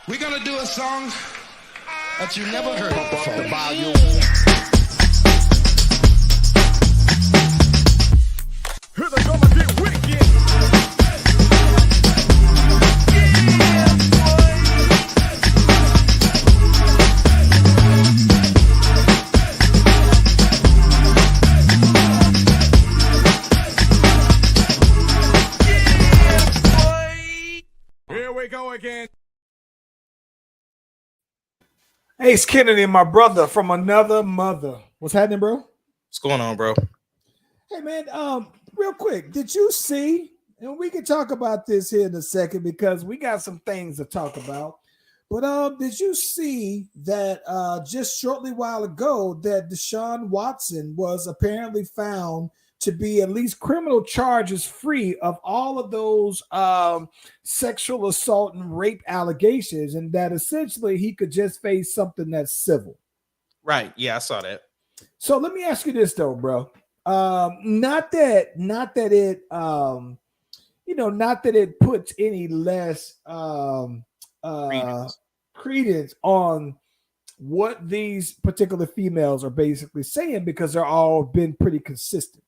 We're gonna do a song that you never heard before. The volume. Here they gonna get wicked. Here we go again. Hey, it's Kennedy, my brother from another mother. What's happening, bro? What's going on, bro? Hey, man, real quick, did you see, and we can talk about this here in a second because we got some things to talk about, but did you see that just shortly while ago that Deshaun Watson was apparently found to be at least criminal charges free of all of those sexual assault and rape allegations, and that essentially he could just face something that's civil? Right. Yeah, I saw that. So let me ask you this though, bro. Not that it puts any less credence on what these particular females are basically saying, because they're all been pretty consistent.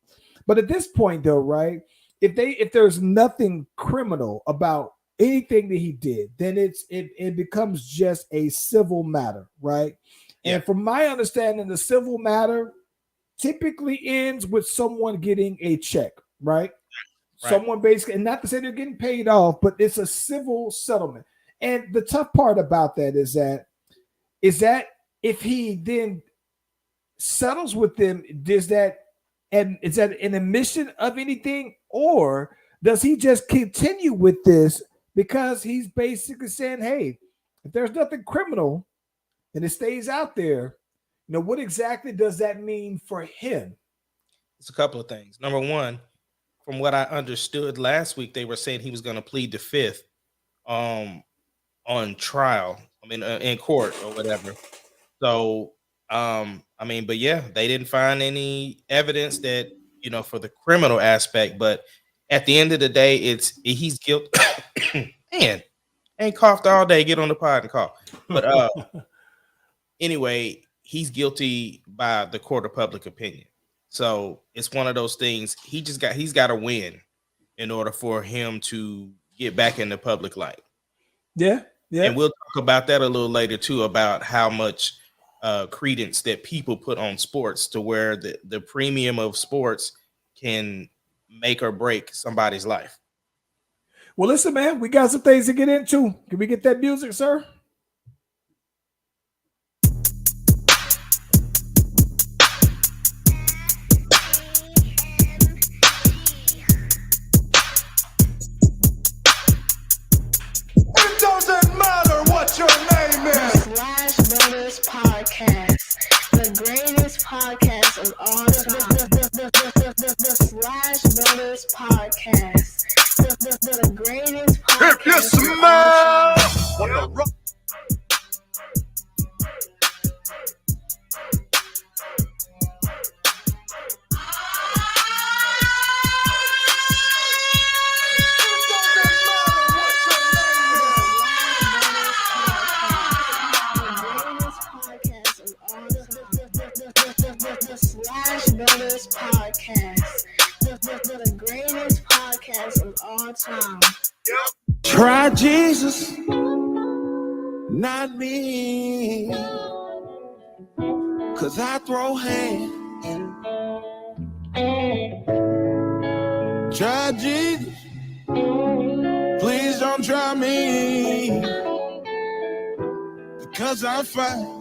But at this point, though, right? If there's nothing criminal about anything that he did, then it becomes just a civil matter, right? Yeah. And from my understanding, the civil matter typically ends with someone getting a check, right? Someone basically, and not to say they're getting paid off, but it's a civil settlement. And the tough part about that is that if he then settles with them, is that an admission of anything, or does he just continue with this because he's basically saying, hey, if there's nothing criminal and it stays out there, you know, what exactly does that mean for him? It's a couple of things. Number one, from what I understood last week, they were saying he was going to plead the fifth on trial. I mean, in court or whatever. So, but yeah, they didn't find any evidence that, you know, for the criminal aspect. But at the end of the day, he's guilty. Man, ain't coughed all day. Get on the pod and cough. But anyway, he's guilty by the court of public opinion. So it's one of those things. He's got to win in order for him to get back in the public light. Yeah. And we'll talk about that a little later too, about how much credence that people put on sports, to where the premium of sports can make or break somebody's life. Well, listen, man, we got some things to get into. Can we get that music, sir? Podcast, the greatest podcast of all time. The Slash Brothers Podcast, the greatest podcast. If you smell what the Slash Brothers Podcast, the greatest podcast of all time. Try Jesus, not me, 'cause I throw hands. Try Jesus, please don't try me, because I fight.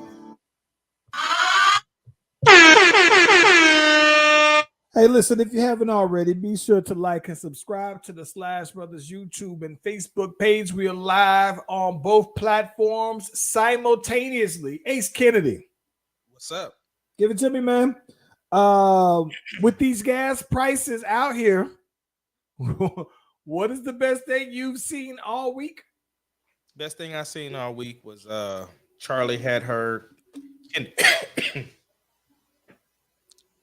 Hey, listen, if you haven't already, be sure to like and subscribe to the Slash Brothers YouTube and Facebook page. We are live on both platforms simultaneously. Ace Kennedy. What's up? Give it to me, man. With these gas prices out here, what is the best thing you've seen all week? Best thing I seen all week was Charlie had her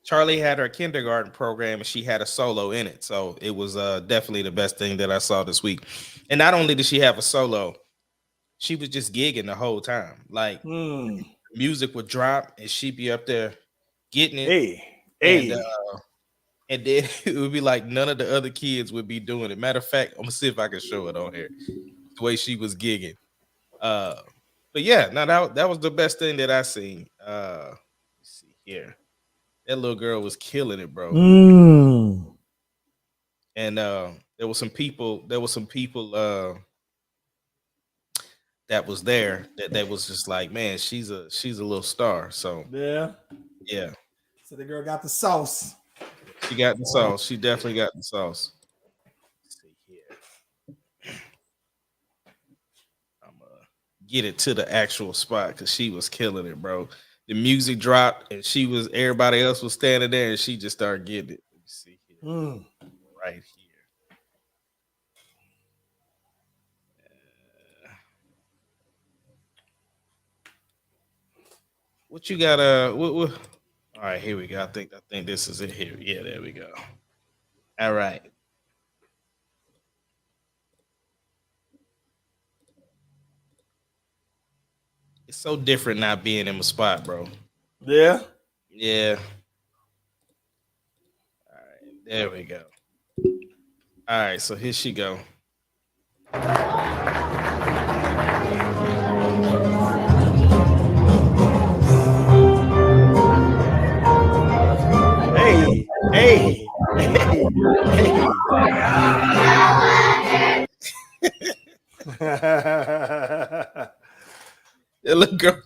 Charlie had her kindergarten program, and she had a solo in it. So it was definitely the best thing that I saw this week. And not only did she have a solo, she was just gigging the whole time. Like music would drop and she'd be up there getting it. And then it would be like none of the other kids would be doing it. Matter of fact, I'm gonna see if I can show it on here. The way she was gigging. But yeah, now that was the best thing that I seen. Let's see here. That little girl was killing it, bro. And there was some people that was there that was just like, man, she's a little star. So yeah. So the girl got the sauce. She got the sauce. She definitely got the sauce. Let's see here. I'm gonna get it to the actual spot because she was killing it, bro. The music dropped and everybody else was standing there and she just started getting it. Let me see here. Right here. What you got? What? All right, here we go. I think this is it here. Yeah, there we go. All right. It's so different not being in my spot, bro. Yeah. Yeah. All right, there we go. All right, so here she go. Hey. That little girl.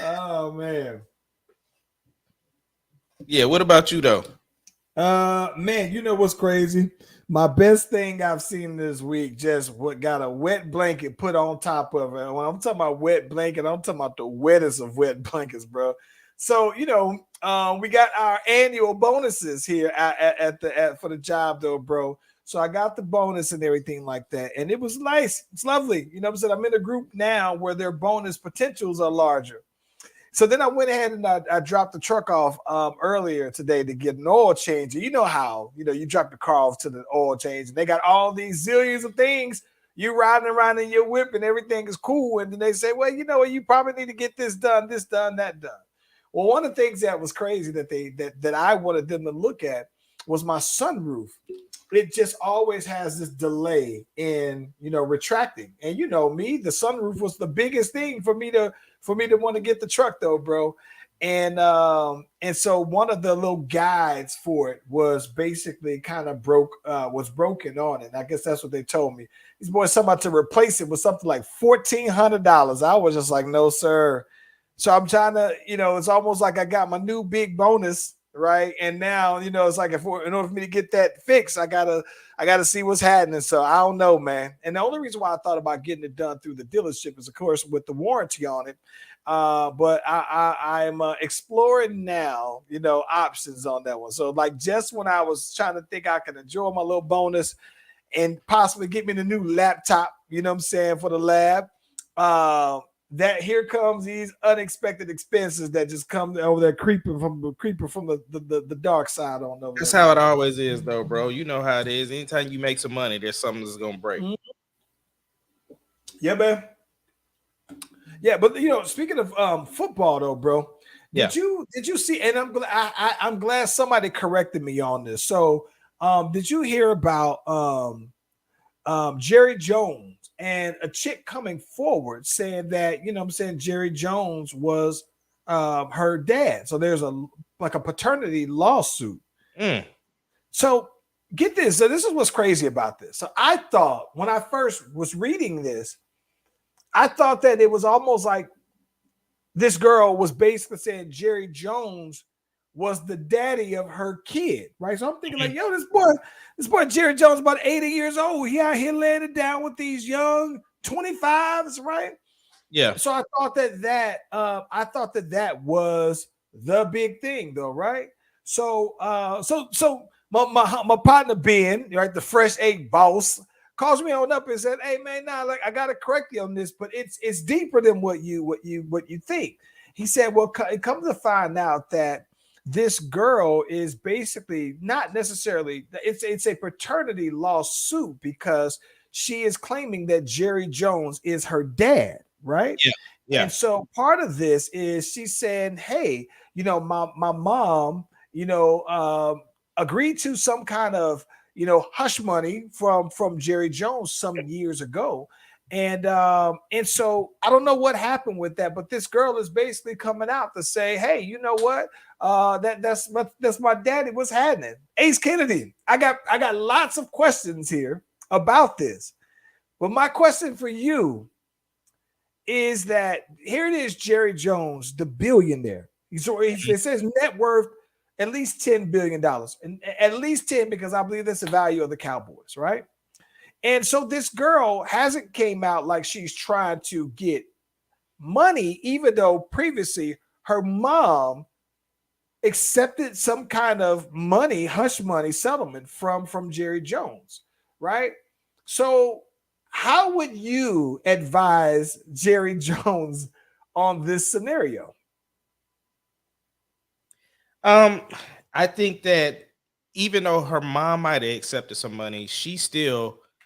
Oh man. Yeah, what about you though? Man, you know what's crazy? My best thing I've seen this week just what got a wet blanket put on top of it. When I'm talking about wet blanket, I'm talking about the wettest of wet blankets, bro. So we got our annual bonuses here for the job though, bro. So I got the bonus and everything like that, and it was nice. It's lovely. You know what I'm saying? I'm in a group now where their bonus potentials are larger. So then I went ahead and I dropped the truck off earlier today to get an oil change. You know how, you drop the car off to the oil change and they got all these zillions of things. You riding around in your whip and everything is cool. And then they say, well, you know what, you probably need to get this done, that done. Well, one of the things that was crazy that I wanted them to look at was my sunroof. It just always has this delay in, retracting. And you know me, the sunroof was the biggest thing for me to want to get the truck though, bro. And so one of the little guides for it was basically kind of broken on it. I guess that's what they told me. These boys talking about to replace it with something like $1,400. I was just like, no, sir. So I'm trying to, it's almost like I got my new big bonus, right? And now, it's like in order for me to get that fixed, I gotta see what's happening. So I don't know, man. And the only reason why I thought about getting it done through the dealership is, of course, with the warranty on it. But I'm exploring now, options on that one. So like just when I was trying to think I can enjoy my little bonus and possibly get me the new laptop, for the lab. That here comes these unexpected expenses that just come over there creeping from the dark side on over. That's how it always is, though, bro. You know how it is. Anytime you make some money, there's something that's gonna break. Mm-hmm. Yeah, man. Yeah, but speaking of football, though, bro, did you see? And I'm glad somebody corrected me on this. So, did you hear about Jerry Jones? And a chick coming forward saying that, Jerry Jones was her dad. So there's a paternity lawsuit. So get this. So this is what's crazy about this. So I thought when I first was reading this, I thought that it was almost like this girl was basically saying Jerry Jones was the daddy of her kid, right? So I'm thinking like, yo, this boy Jerry Jones about 80 years old. He out here laying it down with these young 25s, right? Yeah. So I thought that was the big thing, though, right? So my partner Ben, right, the Fresh 8 boss, calls me on up and said, "Hey man, I gotta correct you on this, but it's deeper than what you think." He said, "Well, it comes to find out that this girl is basically not necessarily, it's a paternity lawsuit because she is claiming that Jerry Jones is her dad, right? Yeah. Yeah. And so part of this is she's saying, hey, my mom, agreed to some kind of, hush money from Jerry Jones some years ago. And so I don't know what happened with that, but this girl is basically coming out to say, hey, you know what? That's my daddy. What's happening? Ace Kennedy. I got lots of questions here about this. But my question for you is that here it is, Jerry Jones, the billionaire. It says net worth at least $10 billion, and at least 10 because I believe that's the value of the Cowboys, right? And so this girl hasn't came out like she's trying to get money, even though previously her mom accepted some kind of money, hush money settlement from Jerry Jones, right? So how would you advise Jerry Jones on this scenario? I think that even though her mom might have accepted some money,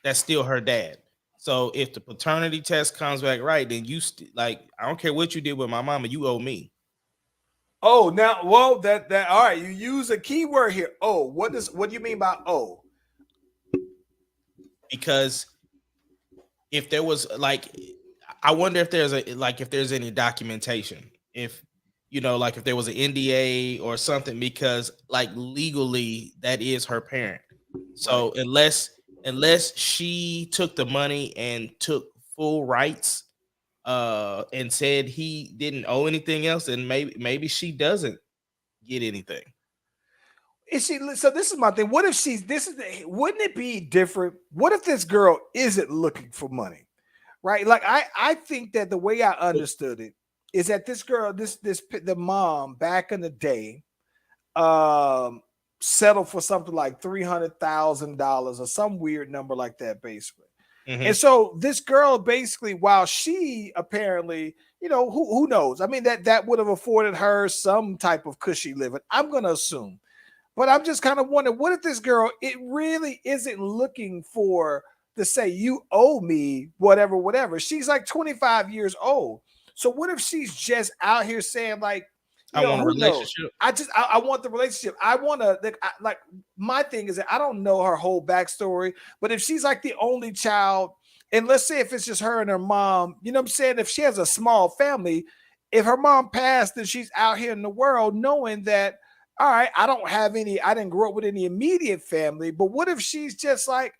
that's still her dad. So if the paternity test comes back right, then I don't care what you did with my mama, you owe me. Oh, now, well, that all right. You use a key word here. Oh, what do you mean by oh? Because if there was I wonder if there's any documentation, if if there was an NDA or something, because legally that is her parent. So unless she took the money and took full rights and said he didn't owe anything else, then maybe she doesn't get anything. So this is my thing. What if wouldn't it be different? What if this girl isn't looking for money? Right? Like I think that the way I understood it is that this girl, the mom back in the day, settled for something like $300,000 or some weird number like that, basically. Mm-hmm. And so this girl basically, while she apparently, who knows? I mean, that would have afforded her some type of cushy living, I'm going to assume. But I'm just kind of wondering, what if this girl, it really isn't looking for to say, you owe me whatever. She's like 25 years old. So what if she's just out here saying I want a relationship. I want the relationship. I want to my thing is that I don't know her whole backstory, but if she's like the only child, and let's say if it's just her and her mom, you know what I'm saying? If she has a small family, if her mom passed, then she's out here in the world knowing that, all right, I didn't grow up with any immediate family, but what if she's just like,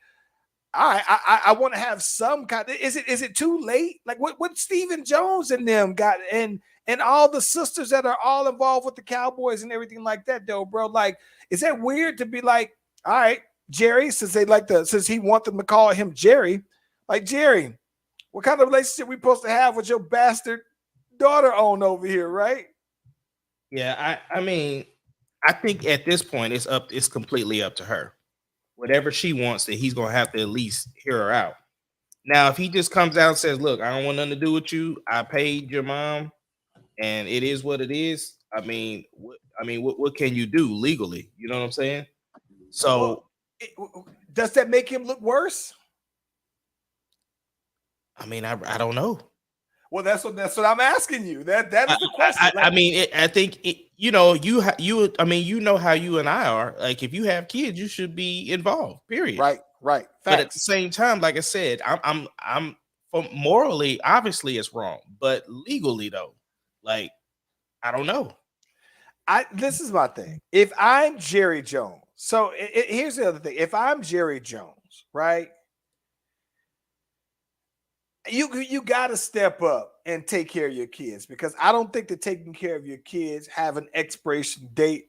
all right, I want to have some kind of, is it too late? Like what Stephen Jones and them got, and all the sisters that are all involved with the Cowboys and everything like that, though, bro. Like, is that weird to be like, all right, Jerry, since he want them to call him Jerry, like, Jerry, what kind of relationship we supposed to have with your bastard daughter on over here, right? Yeah, I mean, I think at this point it's completely up to her. Whatever she wants, that he's gonna have to at least hear her out. Now, if he just comes out and says, "Look, I don't want nothing to do with you. I paid your mom, and it is what it is." I mean, what can you do legally? You know what I'm saying? So, does that make him look worse? I mean, I don't know. Well, that's what I'm asking you. That is the question. I mean, I think you know how you and I are. Like, if you have kids, you should be involved. Period. Right. Facts. But at the same time, like I said, I'm morally, obviously, it's wrong, but legally, though, like, I don't know. This is my thing. If I'm Jerry Jones, so here's the other thing. If I'm Jerry Jones, right? You got to step up and take care of your kids, because I don't think that taking care of your kids have an expiration date,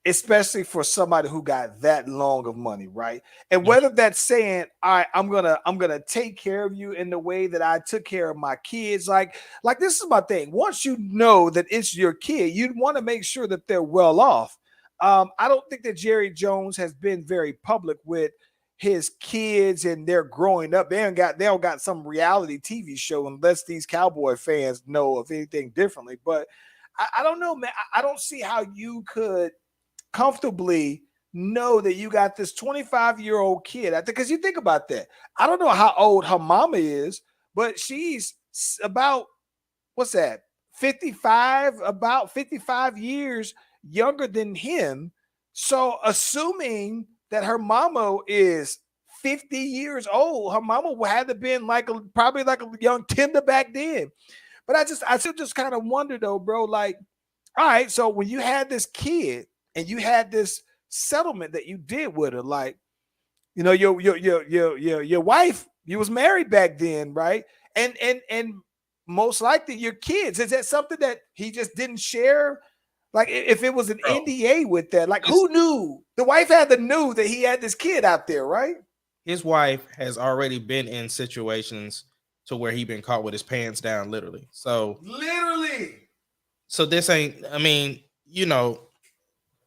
especially for somebody who got that long of money, right? And whether that's saying, all right, I'm gonna take care of you in the way that I took care of my kids, like this is my thing. Once you know that it's your kid, you'd want to make sure that they're well off. I don't think that Jerry Jones has been very public with his kids and they're growing up. They don't got some reality TV show, unless these Cowboy fans know of anything differently. But I don't know, man. I don't see how you could comfortably know that you got this 25-year-old kid. I think because you think about that. I don't know how old her mama is, but she's about what's that? 55, about 55 years younger than him. So assuming that her mama is 50 years old, her mama had to been probably like a young tender back then. But I still just kind of wonder though, bro. Like, all right, so when you had this kid and you had this settlement that you did with her, like, you know, your wife, you was married back then, right? And most likely your kids. Is that something that he just didn't share? Like, if it was an NDA with that, like, who knew? The wife had to know that he had this kid out there, right? His wife has already been in situations to where he been caught with his pants down, literally. So this ain't, I mean, you know,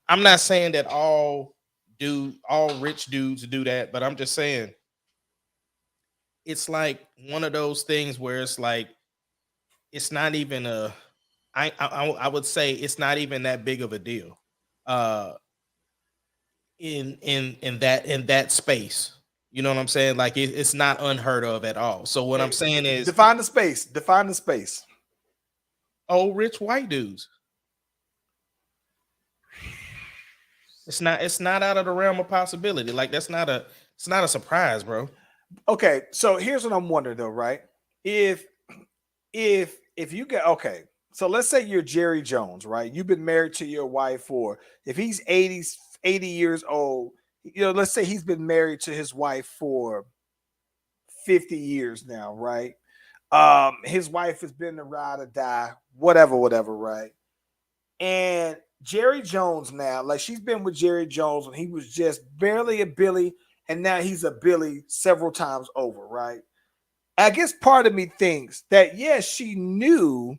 I'm not saying that all rich dudes do that, but I'm just saying it's like one of those things where it's like, it's not even I would say it's not even that big of a deal in that space. You know what I'm saying? Like it's not unheard of at all. So what I'm saying is define the space. Old rich white dudes. It's not out of the realm of possibility. Like it's not a surprise, bro. Okay, so here's what I'm wondering though, right? If you get, okay, so let's say you're Jerry Jones, right? You've been married to your wife for, if he's 80 years old, you know, let's say he's been married to his wife for 50 years now, right? His wife has been the ride or die, whatever, right? And Jerry Jones now, like she's been with Jerry Jones when he was just barely a Billy, and now he's a Billy several times over, right? I guess part of me thinks that, yes, she knew,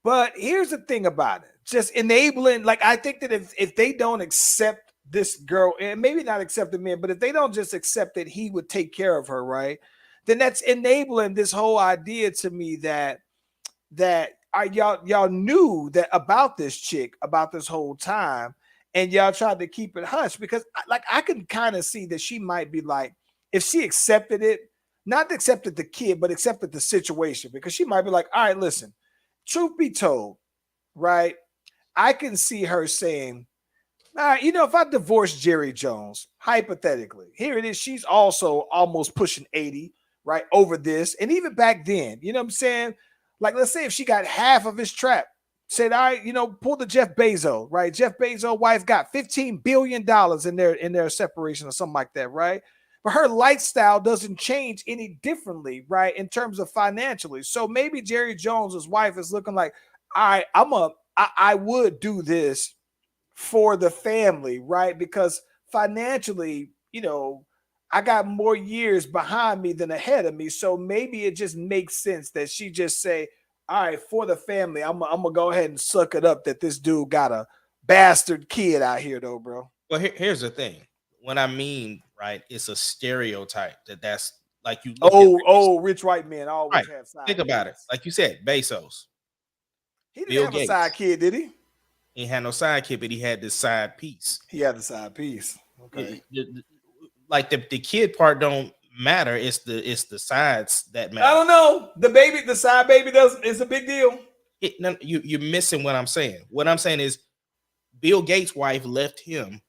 but here's the thing about it. Just enabling, like, I think that if they don't accept this girl, and maybe not accept the man, but if they don't just accept that he would take care of her, right, then that's enabling this whole idea to me that y'all knew that about this chick about this whole time, and y'all tried to keep it hush because, like, I can kind of see that she might be like, if she accepted it, not accepted the kid, but accepted the situation, because she might be like, all right, listen, truth be told, right, I can see her saying, all right, you know, if I divorce Jerry Jones, hypothetically, here it is, she's also almost pushing 80, right, over this. And even back then, you know what I'm saying? Like, let's say if she got half of his trap, said, all right, you know, pull the Jeff Bezos, right? Jeff Bezos' wife got $15 billion in their separation or something like that, right? But her lifestyle doesn't change any differently, right, in terms of financially. So maybe Jerry Jones's wife is looking like, all right, I would do this for the family, right? Because financially, you know, I got more years behind me than ahead of me. So maybe it just makes sense that she just say, all right, for the family, I'm gonna go ahead and suck it up that this dude got a bastard kid out here though, bro. Well, here's the thing. What I mean, right, it's a stereotype that's like you look rich white men always have side Think about it. Like you said, Bezos. He didn't have a side kid, did he? He had no side kid, but he had this side piece. He had the side piece. Okay. Like the kid part don't matter. It's the sides that matter. I don't know. The side baby is a big deal. You're missing what I'm saying. What I'm saying is Bill Gates' wife left him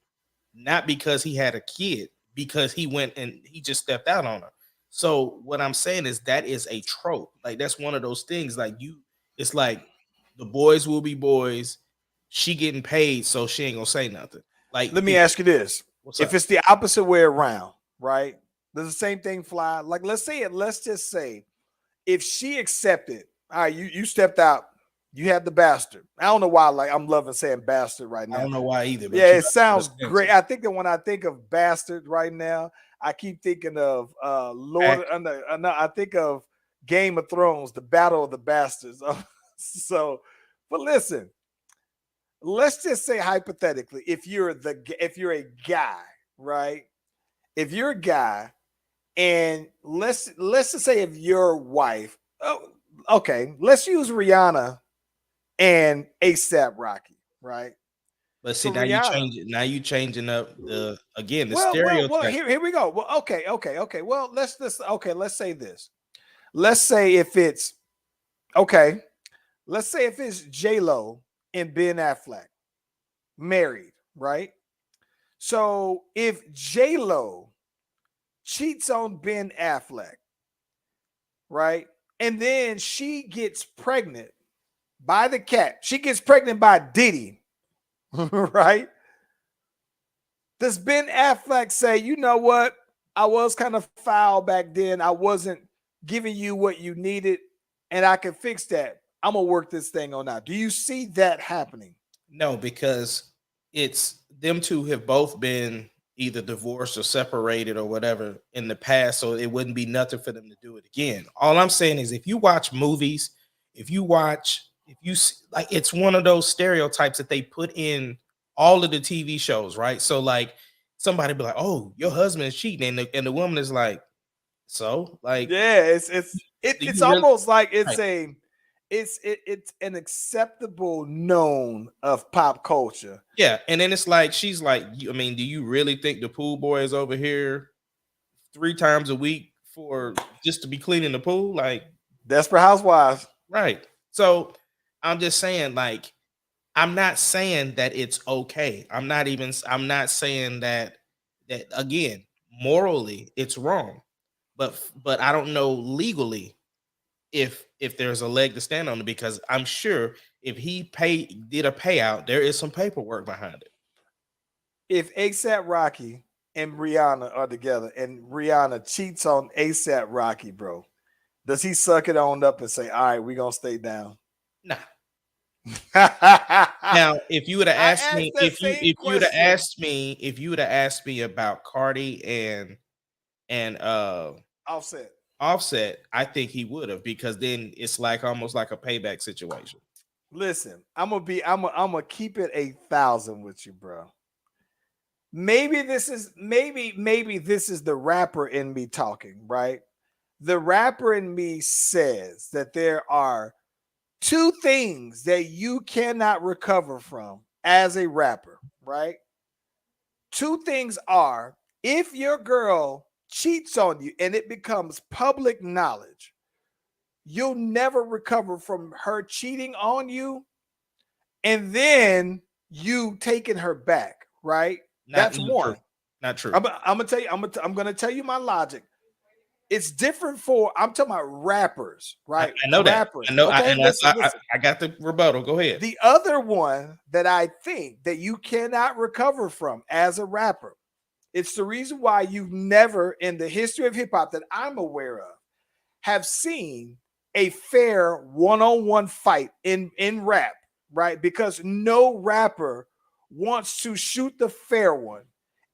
not because he had a kid, because he went and he just stepped out on her. So what I'm saying is that is a trope. Like that's one of those things. Like it's like the boys will be boys. She getting paid, so she ain't gonna say nothing. Like, let me ask you this: if it's the opposite way around, right? Does the same thing fly? Like, let's just say, if she accepted, all right, you stepped out, you had the bastard. I don't know why, like, I'm loving saying bastard right now. I don't know why either. But yeah, it sounds great. I think that when I think of bastard right now, I keep thinking of I think of Game of Thrones, the Battle of the Bastards. So, but listen. Let's just say hypothetically, if you're a guy, right? If you're a guy, and let's just say if your wife, okay, let's use Rihanna and ASAP Rocky, right? But see, For now you Rihanna. change it. Now you changing up the Well, stereotype. here we go. Well, okay. Well, let's say this. Let's say if it's okay. Let's say if it's J-Lo and Ben Affleck married, right? So if J-Lo cheats on Ben Affleck, right? And then she gets pregnant by the cat. She gets pregnant by Diddy, right? Does Ben Affleck say, you know what? I was kind of foul back then. I wasn't giving you what you needed, and I can fix that. I'm going to work this thing on out. Do you see that happening? No, because it's them two have both been either divorced or separated or whatever in the past, so it wouldn't be nothing for them to do it again. All I'm saying is if you watch movies, if you see, like, it's one of those stereotypes that they put in all of the TV shows, right? So like somebody be like, "Oh, your husband is cheating," and the woman is like, "So, like, yeah, it's really, almost like right. it's an acceptable known of pop culture." Yeah, and then it's like she's like, I mean, do you really think the pool boy is over here 3 times a week for just to be cleaning the pool? Like, Desperate Housewives, right? So I'm just saying, like, I'm not saying that it's okay. I'm not saying that again, morally it's wrong, but I don't know legally if there's a leg to stand on it, because I'm sure if he did a payout, there is some paperwork behind it. if ASAP Rocky and Rihanna are together and Rihanna cheats on ASAP Rocky, bro, does he suck it on up and say, all right, we're going to stay down? Nah. Now, if you would have asked me, if you would have asked me about Cardi and Offset, I think he would have, because then it's like almost like a payback situation. Listen, I'm gonna keep it 1,000 with you, bro. Maybe this is the rapper in me talking, right? The rapper in me says that there are 2 things that you cannot recover from as a rapper, right? 2 things are, if your girl cheats on you and it becomes public knowledge, you'll never recover from her cheating on you and then you taking her back, right? That's one. Not true. I'm gonna tell you my logic. It's different for, I'm talking about rappers, right? I know rappers. that. I know. Okay, listen. I got the rebuttal. Go ahead. The other one that I think that you cannot recover from as a rapper, it's the reason why you've never in the history of hip hop that I'm aware of have seen a fair one-on-one fight in rap, right? Because no rapper wants to shoot the fair one,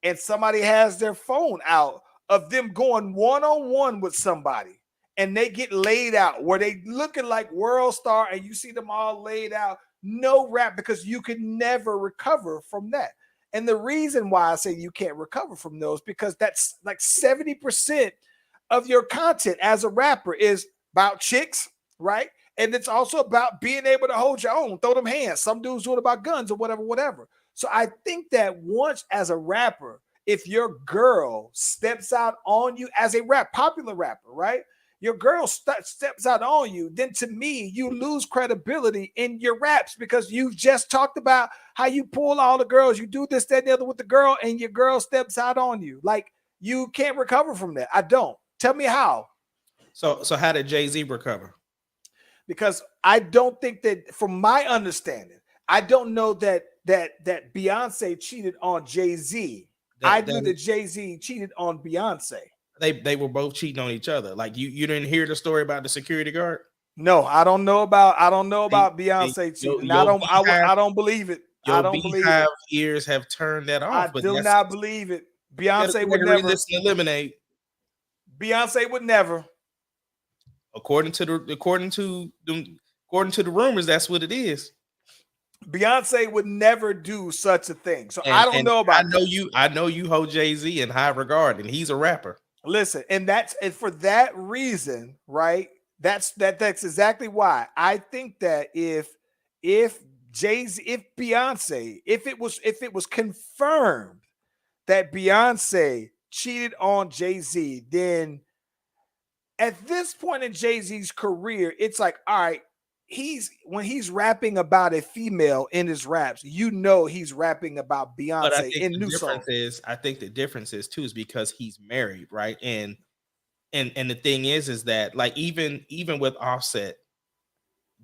and somebody has their phone out of them going one-on-one with somebody and they get laid out where they looking like world star and you see them all laid out. No rap, because you can never recover from that. And the reason why I say you can't recover from those, because that's like 70% of your content as a rapper is about chicks, right? And it's also about being able to hold your own, throw them hands. Some dudes do it about guns or whatever. So I think that once as a rapper, if your girl steps out on you as a popular rapper, right? Your girl steps out on you, then to me, you lose credibility in your raps, because you've just talked about how you pull all the girls, you do this, that, and the other with the girl, and your girl steps out on you. Like, you can't recover from that. I don't. Tell me how. So how did Jay-Z recover? Because I don't think that, from my understanding, I don't know that Beyonce cheated on Jay-Z. I knew that Jay-Z cheated on Beyonce. They were both cheating on each other. Like, you didn't hear the story about the security guard? No, I don't know about Beyonce cheating. I don't believe it. I don't believe it. Ears have turned that off. I do not believe it. Beyonce would never eliminate. Beyonce would never. According to the rumors, that's what it is. Beyonce would never do such a thing. So I don't know about. I know you hold Jay-Z in high regard, and he's a rapper. Listen, and for that reason, right? That's exactly why I think that if if Jay-Z, if Beyonce, if it was confirmed that Beyonce cheated on Jay-Z, then at this point in Jay-Z's career, it's like, all right, when he's rapping about a female in his raps, you know he's rapping about But I Beyonce think in the new difference songs. is, I think the difference is too, is because he's married, right? And the thing is that like even with Offset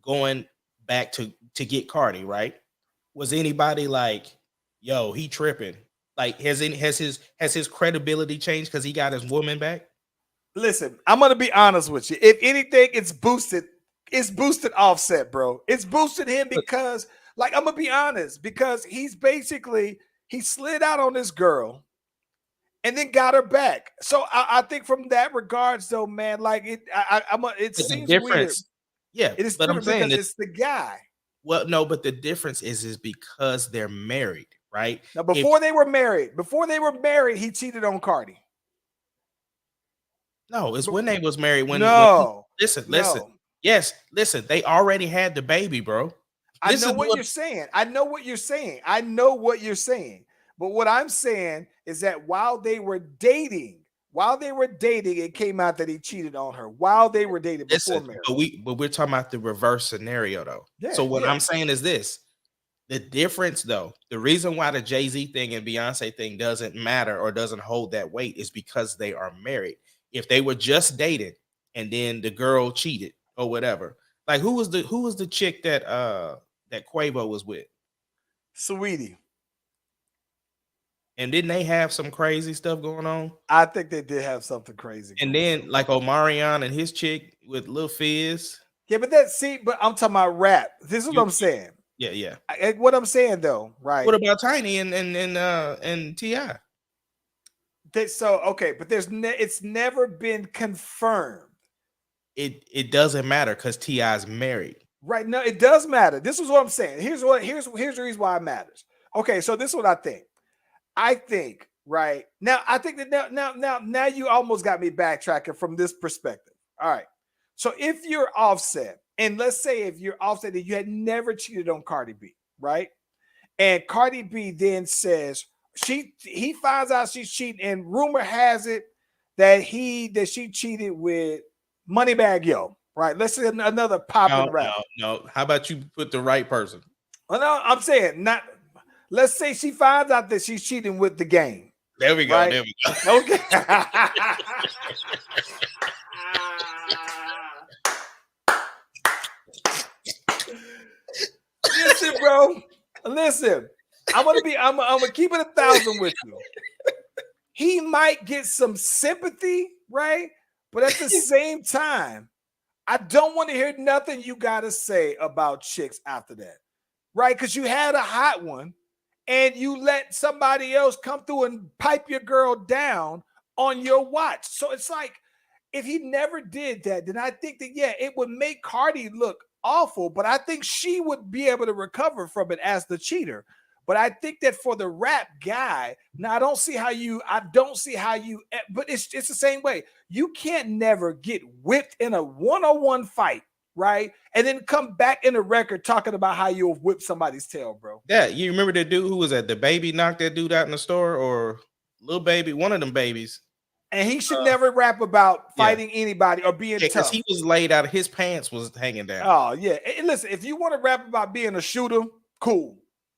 going back to get Cardi, right? Was anybody like, yo, he tripping? Like, has his credibility changed because he got his woman back? Listen, I'm gonna be honest with you. If anything, it's boosted Offset, bro. It's boosted him because, like, I'm gonna be honest, because he slid out on this girl and then got her back. So I think from that regards, though, man, like it But the seems weird. difference, yeah, It is but I'm different saying because it's the guy. well, no, but the difference is because they're married, right? Now, before they were married, he cheated on Cardi. No, it's when they was married. Listen. No. Yes, listen, they already had the baby, bro. I know what you're saying. But what I'm saying is that while they were dating, it came out that he cheated on her while they were dating before marriage. But we're talking about the reverse scenario, though. So what I'm saying is this: the difference, though, the reason why the Jay-Z thing and Beyonce thing doesn't matter or doesn't hold that weight is because they are married. If they were just dating and then the girl cheated or whatever, like who was the chick that Quavo was with? Sweetie. And didn't they have some crazy stuff going on? I think they did have something crazy. And then like Omarion and his chick with Lil Fizz. Yeah, but I'm talking about rap. This is what I'm saying. Yeah. What I'm saying though, right? What about Tiny and T.I.? Okay, but it's never been confirmed. It doesn't matter because T.I.'s married. Right. No, it does matter. This is what I'm saying. Here's the reason why it matters. Okay, so this is what I think. I think right now. I think that now you almost got me backtracking from this perspective. All right. So if you're Offset, and let's say if you're Offset that you had never cheated on Cardi B, right? And Cardi B then says he finds out she's cheating, and rumor has it that she cheated with Moneybagg Yo, right? Let's say another popular rapper. No. How about you put the right person? Well, no, I'm saying not. Let's say she finds out that she's cheating with the game. There we go. Right? There we go. Okay. Listen, bro. Listen. I'm gonna keep it 1,000 with you. He might get some sympathy, right? But at the same time, I don't want to hear nothing you gotta say about chicks after that, right? Because you had a hot one. And you let somebody else come through and pipe your girl down on your watch. So it's like, if he never did that, then I think that, it would make Cardi look awful, but I think she would be able to recover from it as the cheater. But I think that for the rap guy, now I don't see how you, but it's the same way. You can't never get whipped in a one-on-one fight, right? And then come back in the record talking about how you'll whip somebody's tail, bro. Yeah, you remember the dude who was at the baby knocked that dude out in the store, or Lil Baby, one of them babies. And he should never rap about fighting anybody or being tough. Because he was laid out, his pants was hanging down. Oh, yeah. And listen, if you want to rap about being a shooter, cool.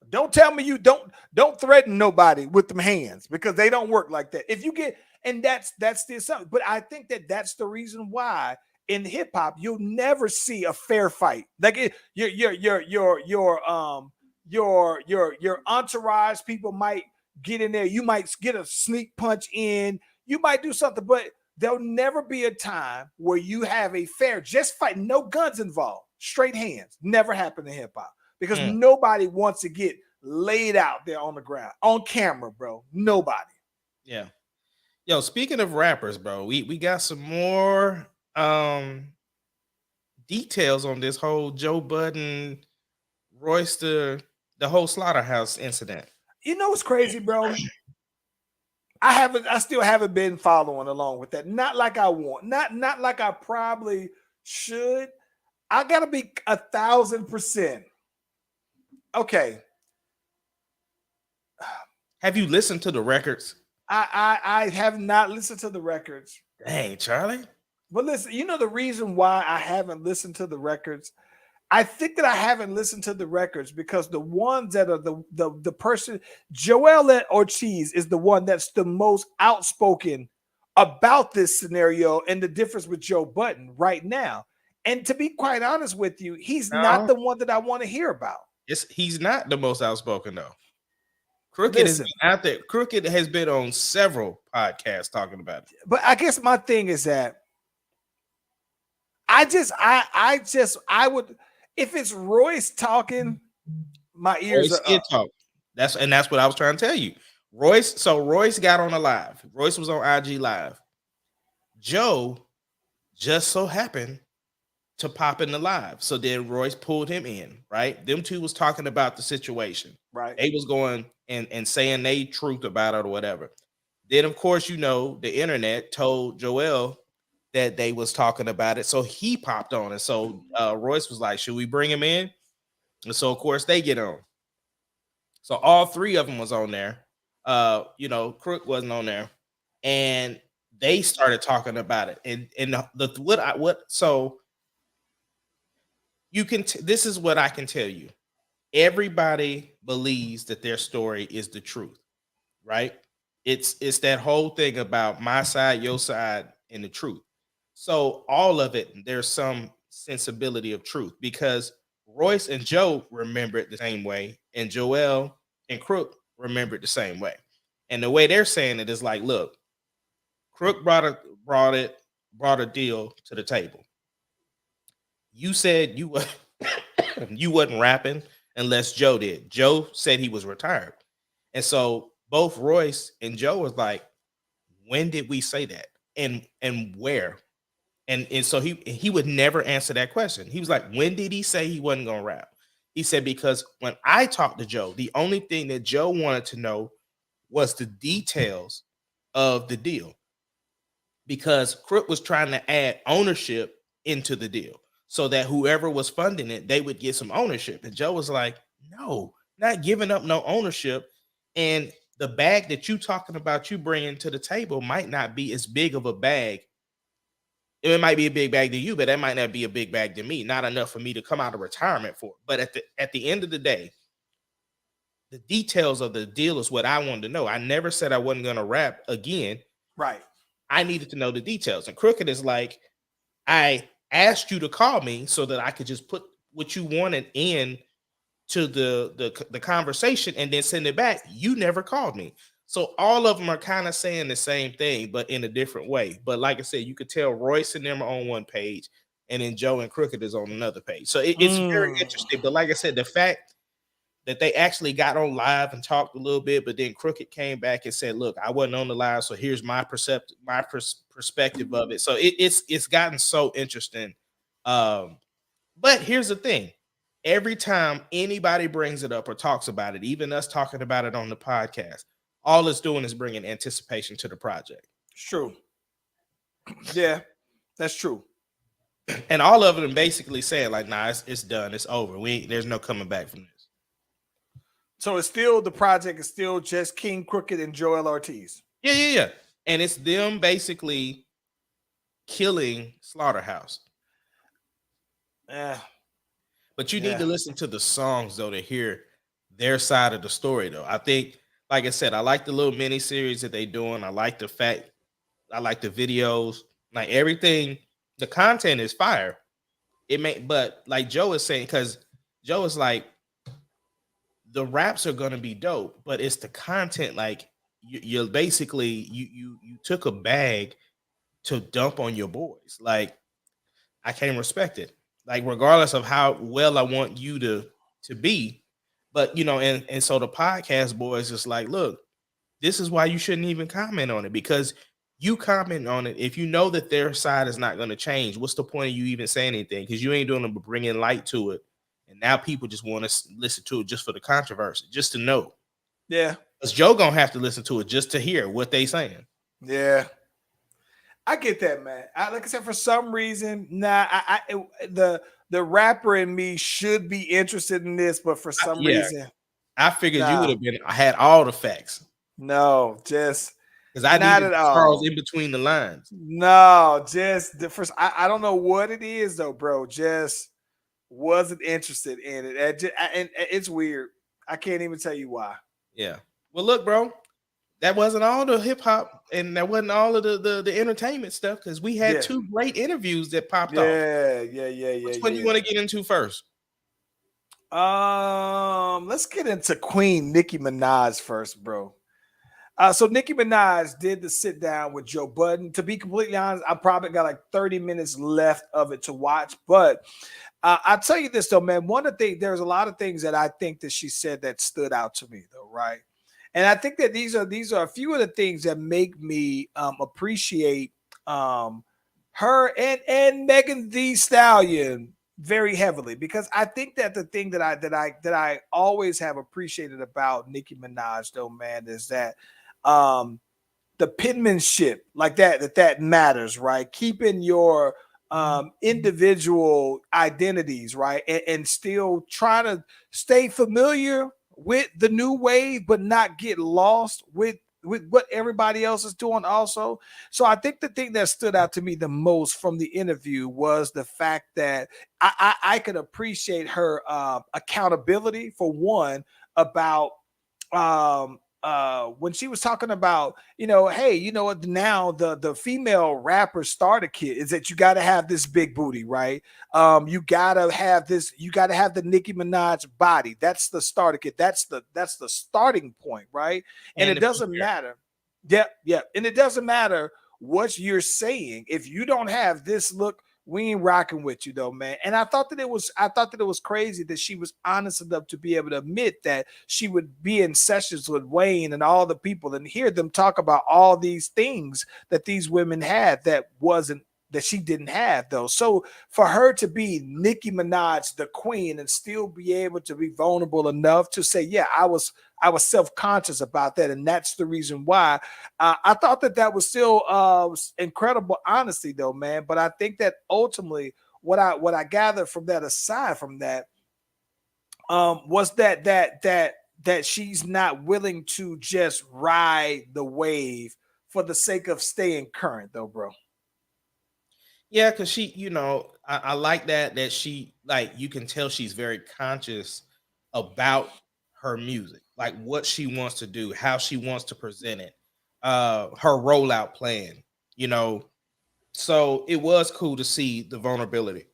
Don't tell me you don't threaten nobody with them hands, because they don't work like that. If you get, and that's still something. But I think that that's the reason why in hip hop you'll never see a fair fight. Like your entourage people might get in there. You might get a sneak punch in. You might do something, but there'll never be a time where you have a fair just fight, no guns involved, straight hands. Never happened in hip hop, because nobody wants to get laid out there on the ground on camera, bro. Nobody. Yeah. Yo, speaking of rappers, bro, we got some more details on this whole Joe Budden, Royster, the whole slaughterhouse incident. You know what's crazy, bro? I still haven't been following along with that. Not like I want, not like I probably should. I gotta be 1,000%. okay. Have you listened to the records? I have not listened to the records. Dang, Charlie. But listen, you know the reason why I haven't listened to the records? I think that I haven't listened to the records because the ones that are the person, Joel Ortiz is the one that's the most outspoken about this scenario and the difference with Joe Budden right now. And to be quite honest with you, he's not the one that I want to hear about. He's not the most outspoken though. Crooked has been out there. Crooked has been on several podcasts talking about it. But I guess my thing is that I would, if it's Royce talking, my ears Royce are up. Talk. That's what I was trying to tell you. Royce got on a live. Royce was on IG Live. Joe just so happened to pop in the live. So then Royce pulled him in, right? Them two was talking about the situation. Right. They was going and saying they truth about it or whatever. Then, of course, the internet told Joel that they was talking about it. So he popped on. And so Royce was like, should we bring him in? And so, of course, they get on. So all three of them was on there. Crook wasn't on there. And they started talking about it. So you can, this is what I can tell you. Everybody believes that their story is the truth, right? It's that whole thing about my side, your side, and the truth. So all of it, there's some sensibility of truth because Royce and Joe remember it the same way, and Joel and Crook remember it the same way. And the way they're saying it is like, look, Crook brought a deal to the table. You said you wasn't rapping unless Joe did. Joe said he was retired. And so both Royce and Joe was like, when did we say that? And where? And so he would never answer that question. He was like, when did he say he wasn't going to rap? He said, because when I talked to Joe, the only thing that Joe wanted to know was the details of the deal. Because Crook was trying to add ownership into the deal so that whoever was funding it, they would get some ownership. And Joe was like, no, not giving up no ownership. And the bag that you talking about you bringing to the table might not be as big of a bag. It might be a big bag to you, but that might not be a big bag to me. Not enough for me to come out of retirement for. But at the end of the day, the details of the deal is what I wanted to know. I never said I wasn't going to rap again. Right. I needed to know the details. And Crooked is like, I asked you to call me so that I could just put what you wanted in to the conversation and then send it back. You never called me. So all of them are kind of saying the same thing, but in a different way. But like I said, you could tell Royce and them are on one page, and then Joe and Crooked is on another page. So it's very interesting. But like I said, the fact that they actually got on live and talked a little bit, but then Crooked came back and said, look, I wasn't on the live, so here's my perspective of it. So it's gotten so interesting. But here's the thing. Every time anybody brings it up or talks about it, even us talking about it on the podcast, all it's doing is bringing anticipation to the project. It's true. Yeah, that's true. And all of them basically saying like, nah, it's done. It's over. There's no coming back from this. So it's still, the project is still just King Crooked and Joel Ortiz. Yeah. And it's them basically killing Slaughterhouse. Yeah. But you need to listen to the songs though to hear their side of the story though. I think, like I said, I like the little mini series that they doing. I like the videos, like everything. The content is fire. But like Joe is saying, because Joe is like, the raps are gonna be dope, but it's the content. Like you're basically you took a bag to dump on your boys. Like I can't respect it. Like regardless of how well I want you to be. But, and so the podcast boys is like, look, this is why you shouldn't even comment on it, because you comment on it. If you know that their side is not going to change, what's the point of you even saying anything? Because you ain't doing it but bringing light to it. And now people just want to listen to it just for the controversy, just to know. Yeah. Because Joe going to have to listen to it just to hear what they saying. Yeah. I get that, man. Like I said, for some reason, the the rapper in me should be interested in this, but for some reason, I figured you would have been. I had all the facts. No, just because I not needed at Charles all. in between the lines. No, just the first. I don't know what it is though, bro. Just wasn't interested in it. And it's weird. I can't even tell you why. Yeah. Well, look, bro. That wasn't all the hip hop, and that wasn't all of the entertainment stuff, because we had two great interviews that popped off. Which one you want to get into first? Let's get into Queen Nicki Minaj first, bro. So Nicki Minaj did the sit down with Joe Budden. To be completely honest, I probably got like 30 minutes left of it to watch. But I'll tell you this though, man. One of the things, there's a lot of things that I think that she said that stood out to me, though, right? And I think that these are a few of the things that make me appreciate her and Megan Thee Stallion very heavily, because I think that the thing that I always have appreciated about Nicki Minaj, though, man, is that the penmanship, like that matters, right? Keeping your individual identities, right, and still trying to stay familiar with the new wave, but not get lost with what everybody else is doing also. So I think the thing that stood out to me the most from the interview was the fact that I could appreciate her accountability, for one, about when she was talking about, hey, you know what, now the female rapper starter kit is that you got to have this big booty, right? You got to have the Nicki Minaj body. That's the starter kit. That's the starting point, right? And it doesn't matter. Yeah. And it doesn't matter what you're saying. If you don't have this look, we ain't rocking with you, though, man. And I thought that it was crazy that she was honest enough to be able to admit that she would be in sessions with Wayne and all the people and hear them talk about all these things that these women had that she didn't have, though. So for her to be Nicki Minaj, the queen, and still be able to be vulnerable enough to say, yeah, I was self-conscious about that, and that's the reason why. I thought that was still incredible honesty, though, man. But I think that ultimately what I gathered from that, aside from that, was that she's not willing to just ride the wave for the sake of staying current, though, bro. Yeah, because she, I like that she, like, you can tell she's very conscious about her music, like what she wants to do, how she wants to present it, her rollout plan, So it was cool to see the vulnerability.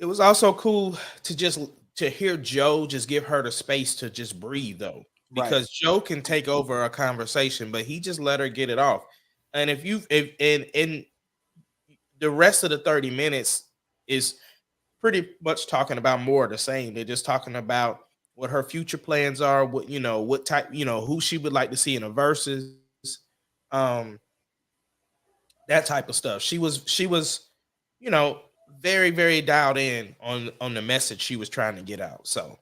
It was also cool to hear Joe just give her the space to just breathe, though, because right. Joe can take over a conversation, but he just let her get it off. And if the rest of the 30 minutes is pretty much talking about more of the same. They're just talking about what her future plans are, what type, who she would like to see in a verses, that type of stuff. She was, very, very dialed in on the message she was trying to get out. So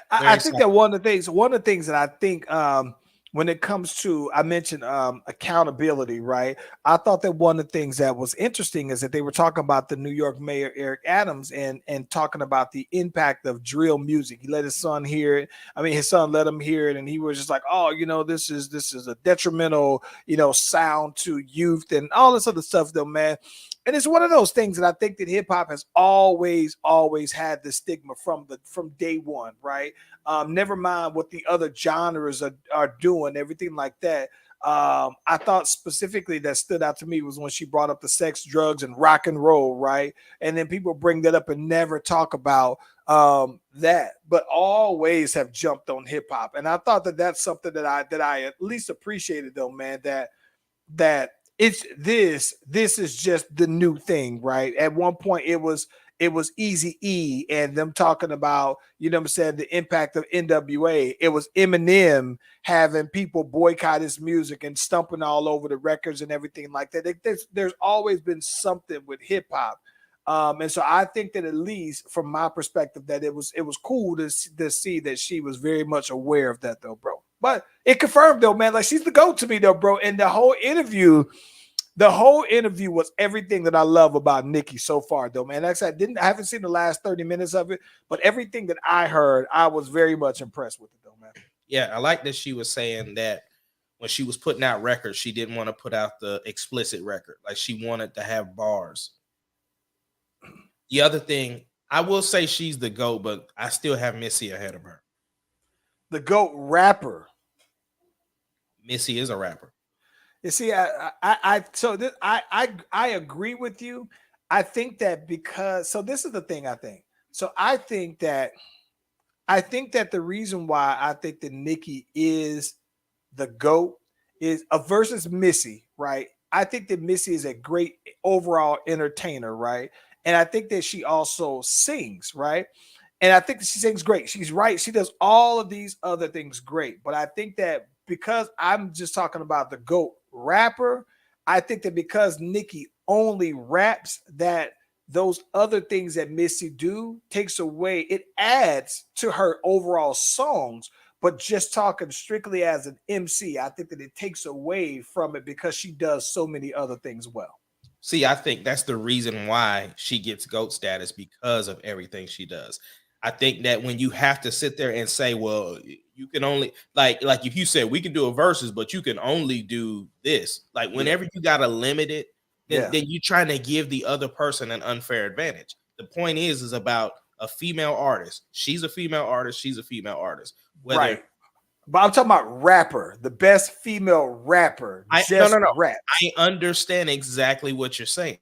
I think that one of the things that I think when it comes to, I mentioned accountability, right? I thought that one of the things that was interesting is that they were talking about the New York Mayor, Eric Adams, and talking about the impact of drill music. He let his son hear it. I mean, his son let him hear it, and he was just like, oh, this is a detrimental, sound to youth and all this other stuff, though, man. And it's one of those things that I think that hip hop has always had the stigma from day one, right? Never mind what the other genres are doing, everything like that. I thought specifically that stood out to me was when she brought up the sex, drugs, and rock and roll, right? And then people bring that up and never talk about that, but always have jumped on hip hop. And I thought that that's something that I at least appreciated, though, man, that it's this is just the new thing, right? At one point it was Eazy-E and them talking about, the impact of NWA. It was Eminem having people boycott his music and stumping all over the records and everything like that. There's always been something with hip hop. And so I think that, at least from my perspective, that it was cool to see that she was very much aware of that, though, bro. But it confirmed, though, man, like, she's the GOAT to me, though, bro. And the whole interview, The whole interview was everything that I love about Nicki so far, though, man. Like I said, I haven't seen the last 30 minutes of it, but everything that I heard, I was very much impressed with it, though, man. Yeah, I like that she was saying that when she was putting out records, she didn't want to put out the explicit record. Like she wanted to have bars. The other thing, I will say she's the GOAT, but I still have Missy ahead of her. The GOAT rapper. Missy is a rapper. You see, I agree with you. I think that because this is the thing I think. So I think that the reason why I think that Nicki is the GOAT is versus Missy, right? I think that Missy is a great overall entertainer, right? And I think that she also sings, right? And I think that she sings great. She's right. She does all of these other things great. But I think that because I'm just talking about the GOAT rapper, I think that because Nicki only raps, that those other things that Missy do takes away, it adds to her overall songs. But just talking strictly as an MC, I think that it takes away from it because she does so many other things well. See, I think that's the reason why she gets GOAT status, because of everything she does. I think that when you have to sit there and say, well, you can only like if you said we can do a verses, but you can only do this, like whenever you got to limit it, then you're trying to give the other person an unfair advantage. The point is about a female artist. She's a female artist. She's a female artist. Right. But I'm talking about rapper, the best female rapper. Rap. I understand exactly what you're saying,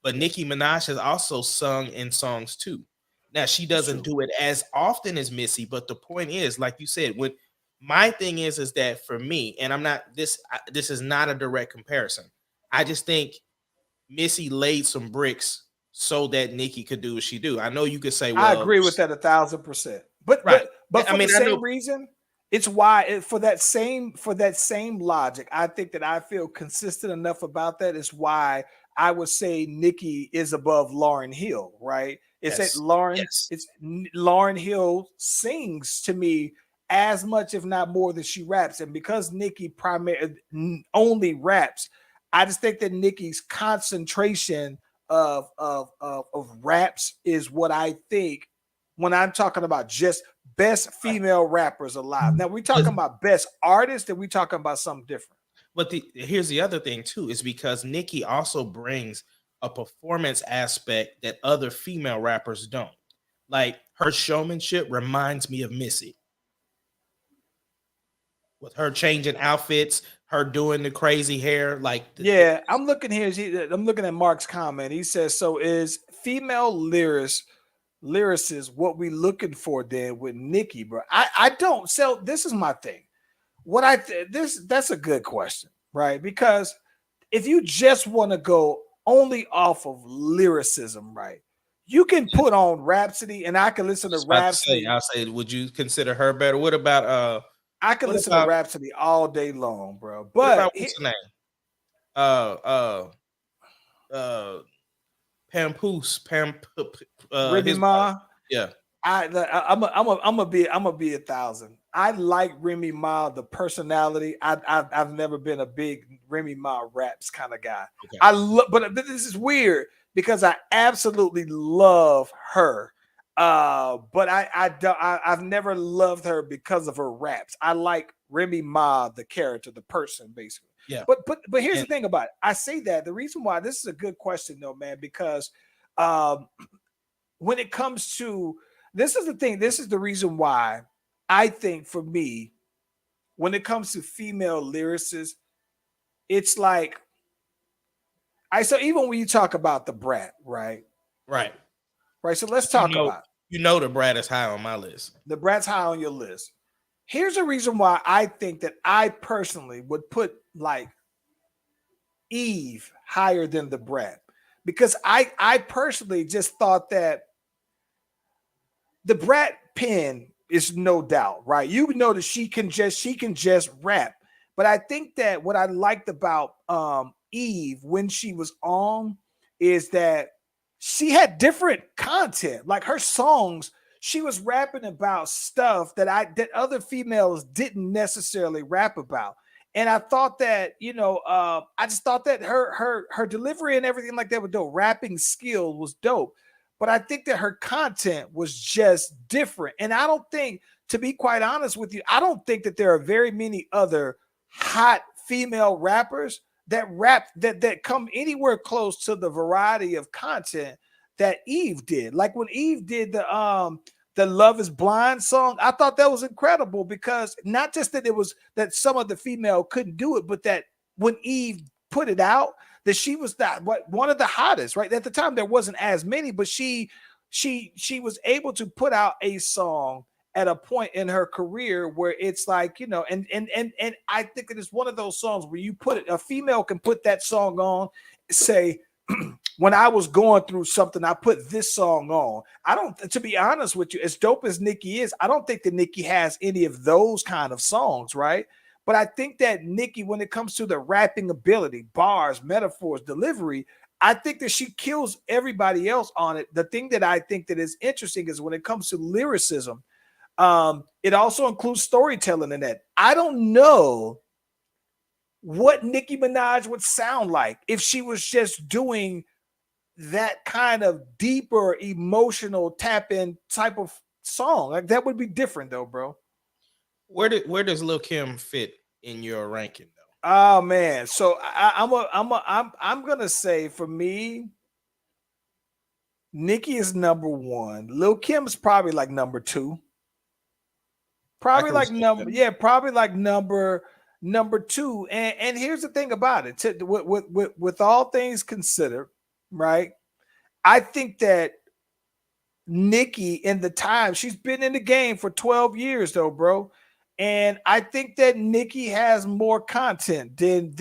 but Nicki Minaj has also sung in songs too. Now she doesn't do it as often as Missy, but the point is, like you said, what my thing is that for me, and I'm not this is not a direct comparison. I just think Missy laid some bricks so that Nicki could do what she do. I know you could say, well, I agree with that 1,000%. But right. but for the same reason, it's why for that same logic, I think that I feel consistent enough about that is why I would say Nicki is above Lauryn Hill, right? It's that Lauryn Hill sings to me as much, if not more, than she raps. And because Nicki only raps, I just think that Nicki's concentration of raps is what I think when I'm talking about just best female rappers alive. Now we're talking about best artists, and we're talking about something different. But here's the other thing too, is because Nicki also brings a performance aspect that other female rappers don't. Like her showmanship reminds me of Missy. With her changing outfits, her doing the crazy hair, I'm looking here. I'm looking at Mark's comment. He says, "So is female lyricist what we looking for then with Nicki, bro?" I don't. So this is my thing. That's a good question, right? Because if you just want to go only off of lyricism, right, you can put on Rhapsody, and I can listen to Rhapsody. I'll say, would you consider her better? What about I can listen to Rhapsody all day long, bro. But what's her name? Papoose, Remy Ma. Yeah. I'm gonna be 1,000. I like Remy Ma, the personality. I've never been a big Remy Ma raps kind of guy. Okay. But this is weird because I absolutely love her. But I've never loved her because of her raps. I like Remy Ma, the character, the person, basically. Yeah. But here's the thing about it. I say that the reason why this is a good question, though, man, because when it comes to this is the thing. This is the reason why I think for me, when it comes to female lyricists, it's like so even when you talk about the Brat, right? Right. So let's talk about the Brat is high on my list. The Brat's high on your list. Here's a reason why I think that I personally would put like Eve higher than the Brat, because I personally just thought that the Brat pen is no doubt, right? You know that she can just rap. But I think that what I liked about Eve when she was on is that she had different content. Like her songs, she was rapping about stuff that other females didn't necessarily rap about. And I thought that, I just thought that her delivery and everything like that was dope. Rapping skill was dope. But I think that her content was just different. And I don't think, to be quite honest with you, I don't think that there are very many other hot female rappers that rap that come anywhere close to the variety of content that Eve did. Like when Eve did the Love Is Blind song, I thought that was incredible, because not just that it was that some of the female couldn't do it, but that when Eve put it out, that she was one of the hottest, right? At the time there wasn't as many, but she was able to put out a song at a point in her career where it's like, and I think it is one of those songs where a female can put that song on, say, when I was going through something, I put this song on. To be honest with you, as dope as Nicki is, I don't think that Nicki has any of those kind of songs, right? But I think that Nicki, when it comes to the rapping ability, bars, metaphors, delivery, I think that she kills everybody else on it. The thing that I think that is interesting is when it comes to lyricism, it also includes storytelling in that. I don't know what Nicki Minaj would sound like if she was just doing that kind of deeper emotional tap in type of song. Like that would be different though, bro. Where does Lil Kim fit in your ranking though? Oh man, so I'm gonna say for me, Nicki is number one. Lil Kim is probably like number two. Probably like number two. And here's the thing about it. With all things considered, right? I think that Nicki, in the time she's been in the game for 12 years, though, bro. And I think that Nicki has more content than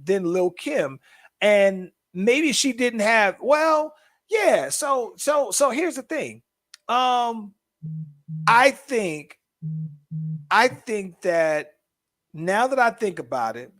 Lil Kim. And maybe she didn't have, well, yeah. So here's the thing. I think that now that I think about it,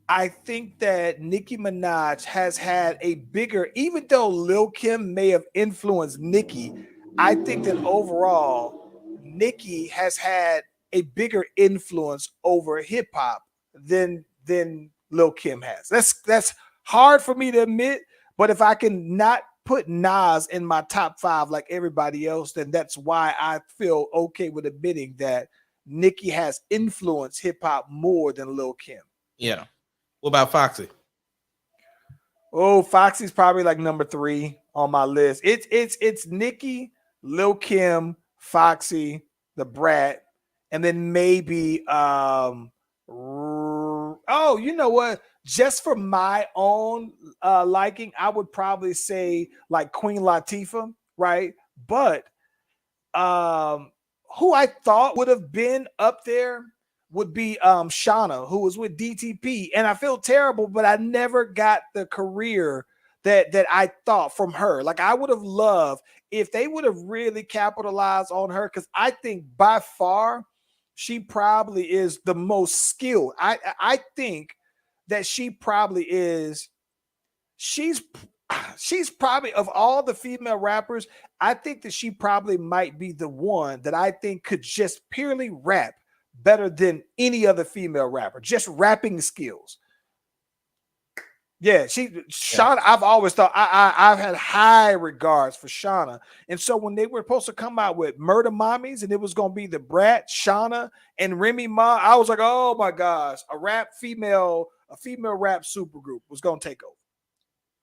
I think that Nicki Minaj has had a bigger, even though Lil Kim may have influenced Nicki, I think that overall Nicki has had a bigger influence over hip hop than Lil Kim has. That's hard for me to admit, but if I can not put Nas in my top 5 like everybody else, then that's why I feel okay with admitting that Nicki has influenced hip hop more than Lil Kim. Yeah. What about Foxy? Oh, Foxy's probably like number 3 on my list. It's Nicki, Lil Kim, Foxy, the Brat, and then maybe you know what? Just for my own liking, I would probably say like Queen Latifah, right? But who I thought would have been up there would be Shauna, who was with DTP. And I feel terrible, but I never got the career that I thought from her. Like I would have loved if they would have really capitalized on her, because I think by far she probably is the most skilled. I think that she probably is. She's probably, of all the female rappers, I think that she probably might be the one that I think could just purely rap better than any other female rapper, just rapping skills. Yeah, Shauna, I've always thought I've had high regards for Shauna. And so when they were supposed to come out with Murder Mommies and it was going to be the Brat, Shauna, and Remy Ma, I was like, oh my gosh, a female rap supergroup was going to take over.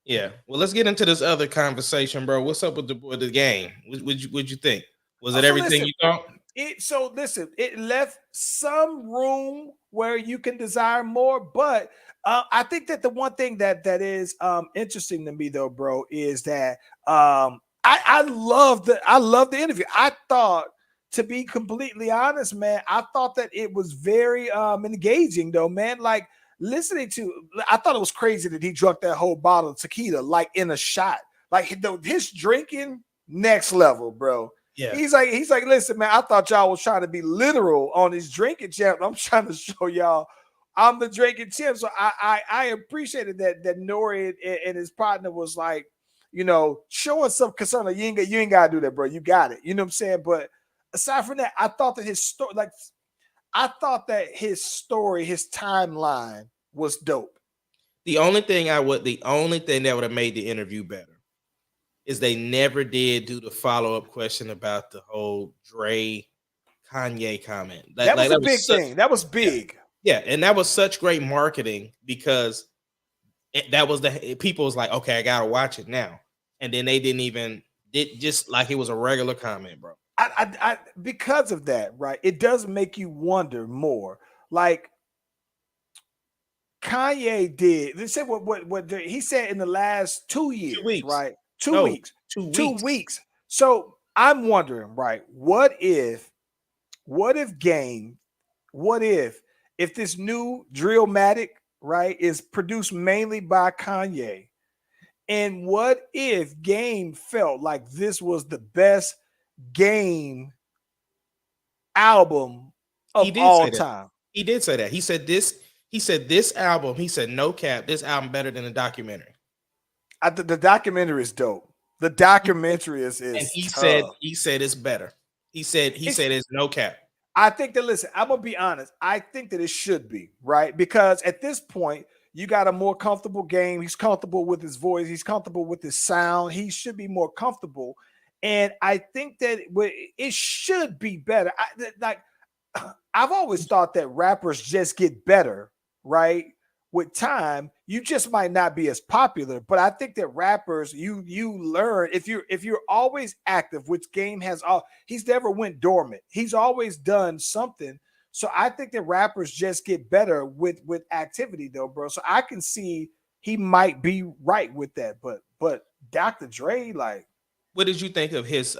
Yeah. Well, let's get into this other conversation, bro. What's up with the game? What'd you think? Was it everything you thought? It left some room where you can desire more, but I think that the one thing that is interesting to me though, bro, is that I love the interview. I thought, to be completely honest, man, I thought that it was very engaging though, man. Like listening to, I thought it was crazy that he drank that whole bottle of tequila like in a shot. Like his drinking, next level, bro. Yeah, he's like, listen, man, I thought y'all was trying to be literal on his drinking champ. I'm trying to show y'all I'm the drinking champ. So I appreciated that Nori and his partner was like, showing some concern. Like, you ain't gotta do that, bro. You got it. You know what I'm saying? But aside from that, I thought that his story, like, I thought that his story, his timeline was dope. The only thing that would have made the interview better is they never did do the follow-up question about the whole Dre Kanye comment. That was a big thing. That was big. Yeah, and that was such great marketing because that was people was like, okay, I gotta watch it now, and then they did just like it was a regular comment, bro. I because of that, right? It does make you wonder more. Like Kanye did. They said what he said in the last 2 years, 2 weeks. right? 2 No, weeks. 2 weeks. 2 weeks. So I'm wondering, right? What if this new Drillmatic, right, is produced mainly by Kanye? And what if Game felt like this was the best Game album of all time? He did say that. He said this album, he said no cap, this album better than the documentary. The documentary is dope. The documentary is and he tough. said it's better. He said it's no cap. I think that, listen, I'm gonna be honest. I think that it should be, right? Because at this point, you got a more comfortable Game. He's comfortable with his voice, he's comfortable with his sound. He should be more comfortable. And I think that it should be better. I've always thought that rappers just get better, right? With time, you just might not be as popular. But I think that rappers, you learn if you're always active, which Game has he's never went dormant. He's always done something. So I think that rappers just get better with activity, though, bro. So I can see he might be right with that. But Dr. Dre, like, what did you think of his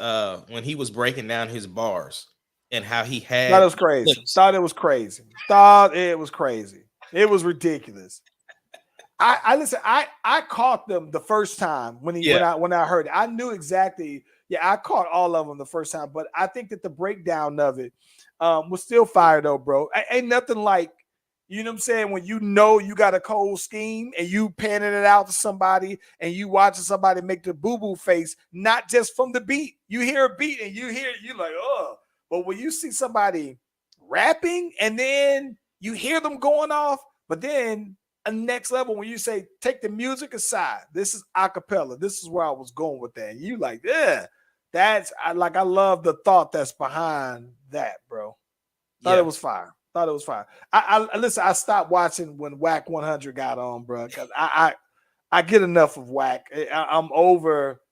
when he was breaking down his bars and how he had thought it was crazy. Thought it was crazy. It was ridiculous. I listen. I caught them the first time when I heard it. I knew exactly. Yeah, I caught all of them the first time. But I think that the breakdown of it was still fire though, bro. Ain't nothing like, you know what I'm saying, when you know you got a cold scheme and you panning it out to somebody and you watching somebody make the boo-boo face, not just from the beat. You hear a beat and you like, oh. But when you see somebody rapping and then you hear them going off, but then a next level when you say, take the music aside, this is a cappella. This is where I was going with that. And you like, yeah, I love the thought that's behind that, bro. Thought it was fire. I listen, I stopped watching when Whack 100 got on, bro, because I get enough of Whack. I'm over.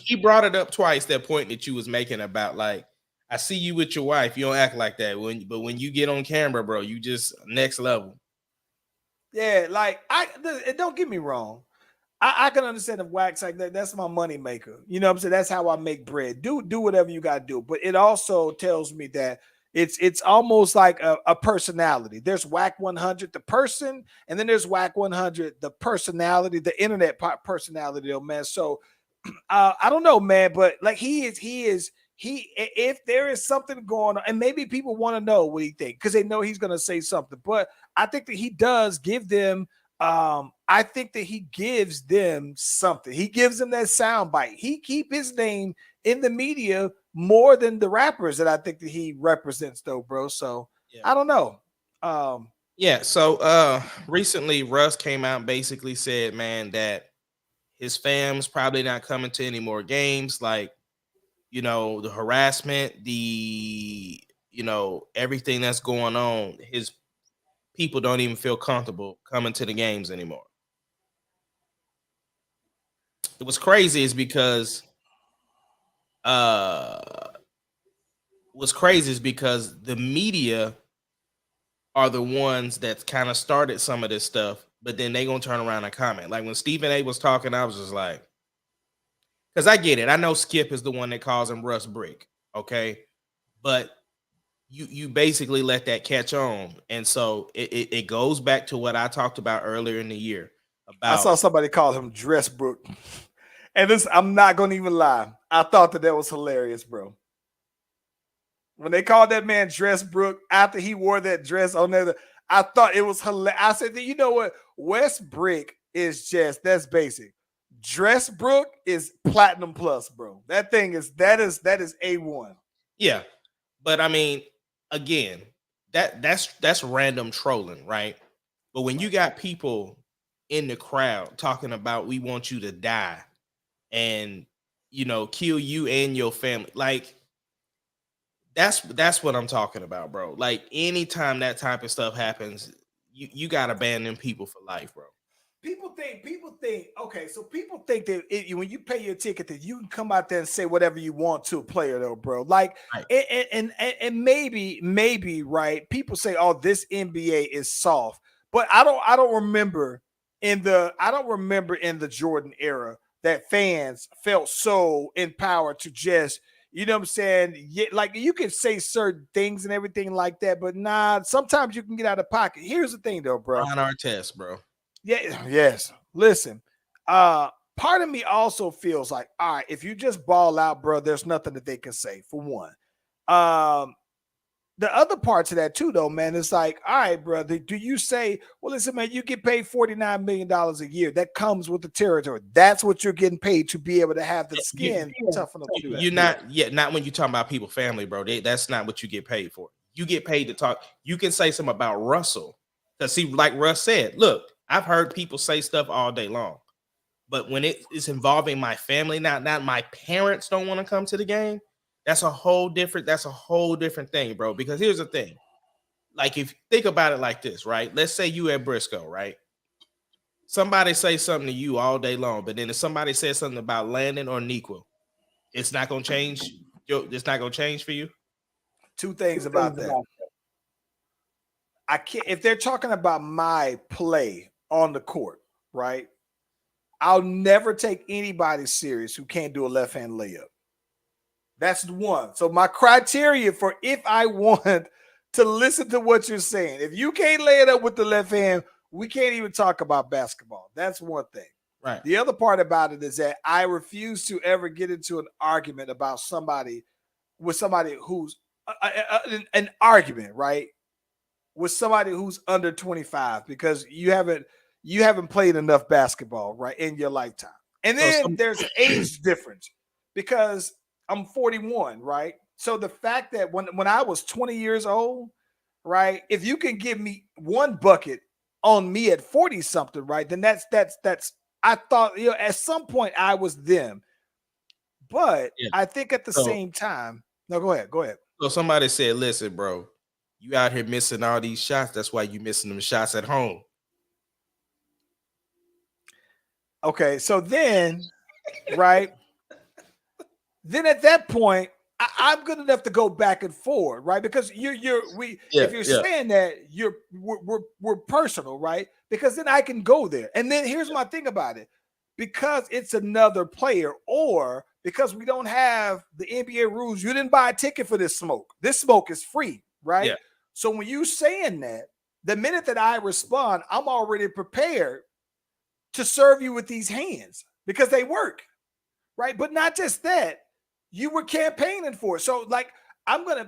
He brought it up twice, that point that you was making about, like, I see you with your wife, you don't act like that. But when you get on camera, bro, you just next level. Yeah, like don't get me wrong. I can understand if Wax like that. That's my money maker. You know what I'm saying? That's how I make bread. Do whatever you gotta do. But it also tells me that it's almost like a personality. There's Whack 100, the person, and then there's Whack 100, the personality, the internet personality, though, man. So I don't know, man, but like he if there is something going on, and maybe people want to know what he thinks because they know he's gonna say something, but I think that he does give them I think that he gives them something. He gives them that sound bite. He keep his name in the media more than the rappers that I think that he represents, though, bro. So yeah. I don't know. So recently Russ came out and basically said, man, that his fam's probably not coming to any more games. Like, you know, the harassment, everything that's going on, his people don't even feel comfortable coming to the games anymore. What's crazy is because the media are the ones that kind of started some of this stuff, but then they gonna turn around and comment. Like when Stephen A was talking, I was just like, because I get it. I know Skip is the one that calls him Russ Brick, okay? But you basically let that catch on. And so it goes back to what I talked about earlier in the year. I saw somebody call him Dressbrook. And this, I'm not going to even lie. I thought that was hilarious, bro. When they called that man Dressbrook after he wore that dress on there, I thought it was hilarious. I said, you know what? West Brick is that's basic. Dressbrook is platinum plus, bro. That is A1. Yeah. But I mean, again, that's random trolling, right? But when you got people in the crowd talking about we want you to die and kill you and your family, like that's what I'm talking about, bro. Like anytime that type of stuff happens, you gotta ban them people for life, bro. People think, okay, so people think that when you pay your ticket that you can come out there and say whatever you want to a player, though, bro. Like, right. and maybe, right? People say, oh, this NBA is soft, but I don't remember in the Jordan era that fans felt so empowered to just, you know what I'm saying? Yeah, like you can say certain things and everything like that, but nah, sometimes you can get out of pocket. Here's the thing, though, bro. On our test, bro. Yeah, yes. Listen, part of me also feels like, all right, if you just ball out, bro, there's nothing that they can say, for one. The other parts of that too, though, man, it's like, all right, brother, do you say, well, listen, man, you get paid $49 million a year. That comes with the territory. That's what you're getting paid to be able to have the skin tough enough to do that. You're not when you talk about people, family, bro. That's not what you get paid for. You get paid to talk. You can say something about Russell. Because see, like Russ said, look, I've heard people say stuff all day long, but when it is involving my family, not my parents don't want to come to the game, that's a whole different thing, bro. Because here's the thing. Like, if you think about it like this, right? Let's say you at Briscoe, right? Somebody say something to you all day long, but then if somebody says something about Landon or Nicki, it's not going to change. It's not going to change for you. Two things about that. I can't, if they're talking about my play on the court, right? I'll never take anybody serious who can't do a left-hand layup. That's the one. So my criteria for if I want to listen to what you're saying, if you can't lay it up with the left hand, we can't even talk about basketball. That's one thing. Right. The other part about it is that I refuse to ever get into an argument about somebody with somebody who's an argument, right? With somebody who's under 25, because you haven't played enough basketball, right, in your lifetime. And then there's an age difference because I'm 41, right? So the fact that when I was 20 years old, right, if you can give me one bucket on me at 40 something, right, then that's I thought, at some point I was them. But yeah. I think at the same time, no, go ahead. So somebody said, listen, bro, you out here missing all these shots. That's why you missing them shots at home. Okay, so then, right, then at that point, I'm good enough to go back and forward, right? Because if you're saying that, we're personal, right? Because then I can go there. And then here's my thing about it. Because it's another player, or because we don't have the NBA rules, you didn't buy a ticket for this smoke. This smoke is free, right? Yeah. So when you saying that, the minute that I respond, I'm already prepared to serve you with these hands because they work, right? But not just that, you were campaigning for it. So like,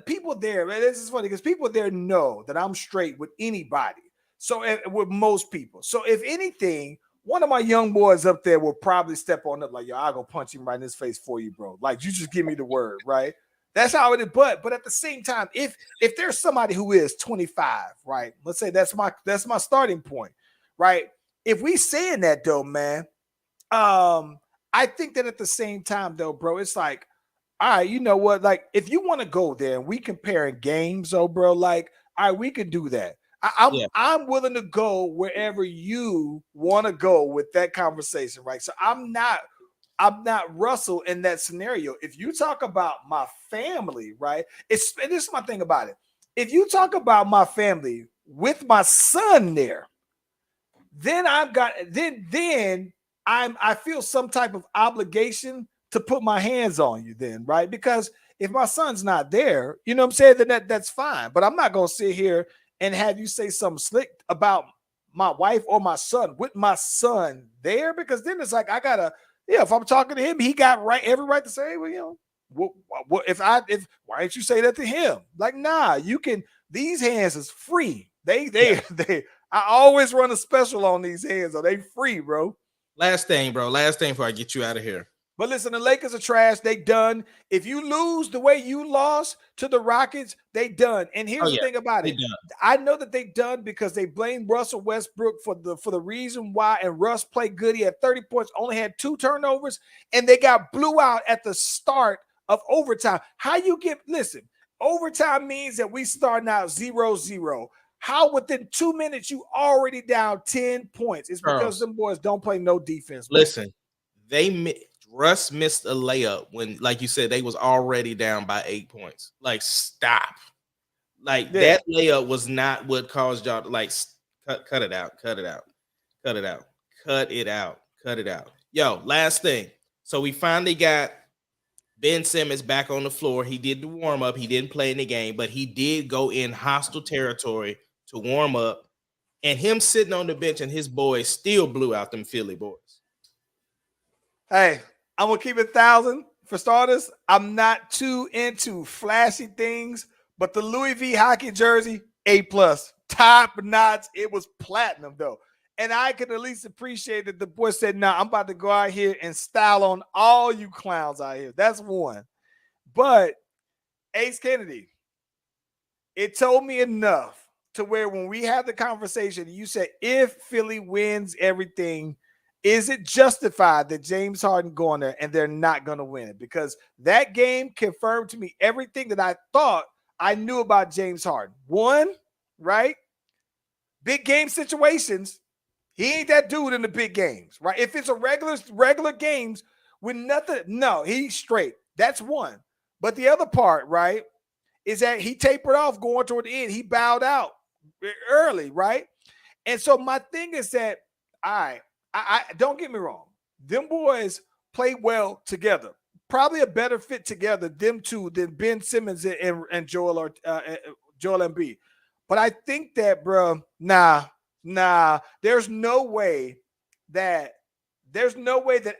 people there, man, this is funny because people there know that I'm straight with anybody. So with most people. So if anything, one of my young boys up there will probably step on up like, yo, I'll go punch him right in his face for you, bro. Like, you just give me the word, right? That's how it is. But at the same time, if there's somebody who is 25, right? Let's say that's my starting point, right? If we saying that though, man, I think that at the same time though, bro, it's like, all right, you know what? Like, if you want to go there and we comparing games, oh, bro, like, all right, we can do that. I'm willing to go wherever you want to go with that conversation, right? So I'm not Russell in that scenario. If you talk about my family, right? And this is my thing about it. If you talk about my family with my son there, then I feel some type of obligation to put my hands on you then, right? Because if my son's not there, you know what I'm saying, then that's fine. But I'm not going to sit here and have you say something slick about my wife or my son with my son there, because then it's like, if I'm talking to him, he got every right to say, well, why didn't you say that to him? Like, nah, you can, these hands is free. I always run a special on these hands. Are they free, bro? Last thing before I get you out of here. But listen, the Lakers are trash. They done. If you lose the way you lost to the Rockets, they done. And here's the thing about it. I know that they done because they blamed Russell Westbrook for the reason why, and Russ played good. He had 30 points, only had 2 turnovers, and they got blew out at the start of overtime. How you get, listen, overtime means that we starting out 0-0. How within 2 minutes you already down 10 points? It's because them boys don't play no defense. Listen, Russ missed a layup when, like you said, they was already down by 8 points. Like, stop. Like, that layup was not what caused y'all to, like, cut it out. Yo, last thing. So we finally got Ben Simmons back on the floor. He did the warm-up. He didn't play in the game, but he did go in hostile territory to warm up. And him sitting on the bench and his boys still blew out them Philly boys. Hey, I'm going to keep it 1,000 for starters. I'm not too into flashy things, but the Louis V hockey jersey, A+. Top notch. It was platinum, though. And I could at least appreciate that the boy said, nah, I'm about to go out here and style on all you clowns out here. That's one. But Ace Kennedy, it told me enough to where when we had the conversation, you said, if Philly wins everything, is it justified that James Harden going there and they're not going to win it? Because that game confirmed to me everything that I thought I knew about James Harden. One, right? Big game situations. He ain't that dude in the big games, right? If it's a regular games with nothing, no, he's straight. That's one. But the other part, right, is that he tapered off going toward the end. He bowed out early, right? And so my thing is that, I don't get me wrong. Them boys play well together. Probably a better fit together, them two, than Ben Simmons and Joel Embiid. But I think that, bro, nah, there's no way that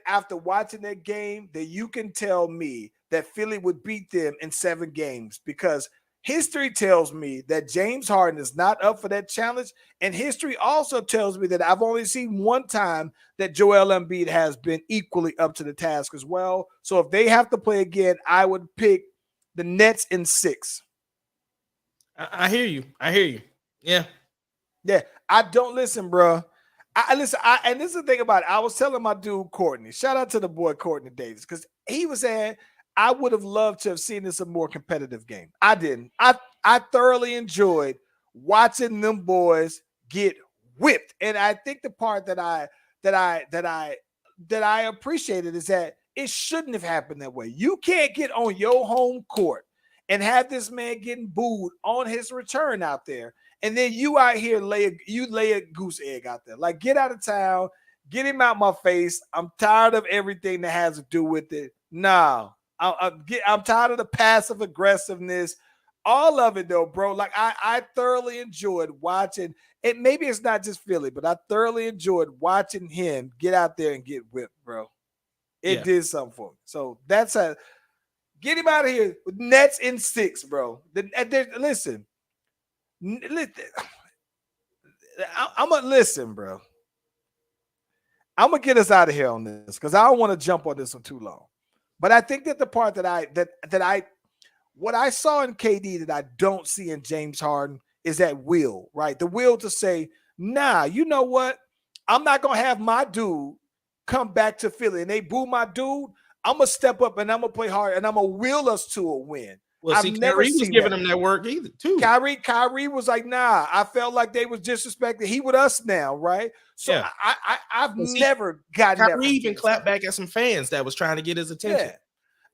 after watching that game that you can tell me that Philly would beat them in 7 games, because history tells me that James Harden is not up for that challenge. And history also tells me that I've only seen one time that Joel Embiid has been equally up to the task as well. So if they have to play again, I would pick the Nets in 6. I hear you. Yeah. I don't listen, bro. And this is the thing about it. I was telling my dude Courtney, shout out to the boy Courtney Davis, because he was saying I would have loved to have seen this a more competitive game. I didn't. I thoroughly enjoyed watching them boys get whipped, and I think the part that I appreciated is that it shouldn't have happened that way. You can't get on your home court and have this man getting booed on his return out there, and then you out here lay a goose egg out there. Like, get out of town, get him out my face. I'm tired of everything that has to do with it. Nah, I'm tired of the passive aggressiveness, all of it though, bro. Like, I thoroughly enjoyed watching it. Maybe it's not just Philly, but I thoroughly enjoyed watching him get out there and get whipped, bro. It did something for me. So that's get him out of here. Nets in 6, bro. Listen. I'm gonna listen, bro. I'm gonna get us out of here on this because I don't want to jump on this one too long. But I think that the part what I saw in KD that I don't see in James Harden is that will, right? The will to say, nah, you know what? I'm not gonna have my dude come back to Philly and they boo my dude. I'm gonna step up and I'm gonna play hard and I'm gonna will us to a win. Well, Kyrie was giving him that work either, too. Kyrie was like, nah, I felt like they was disrespected. He with us now, right? So I've never gotten that. Kyrie even clapped back at some fans that was trying to get his attention. Yeah.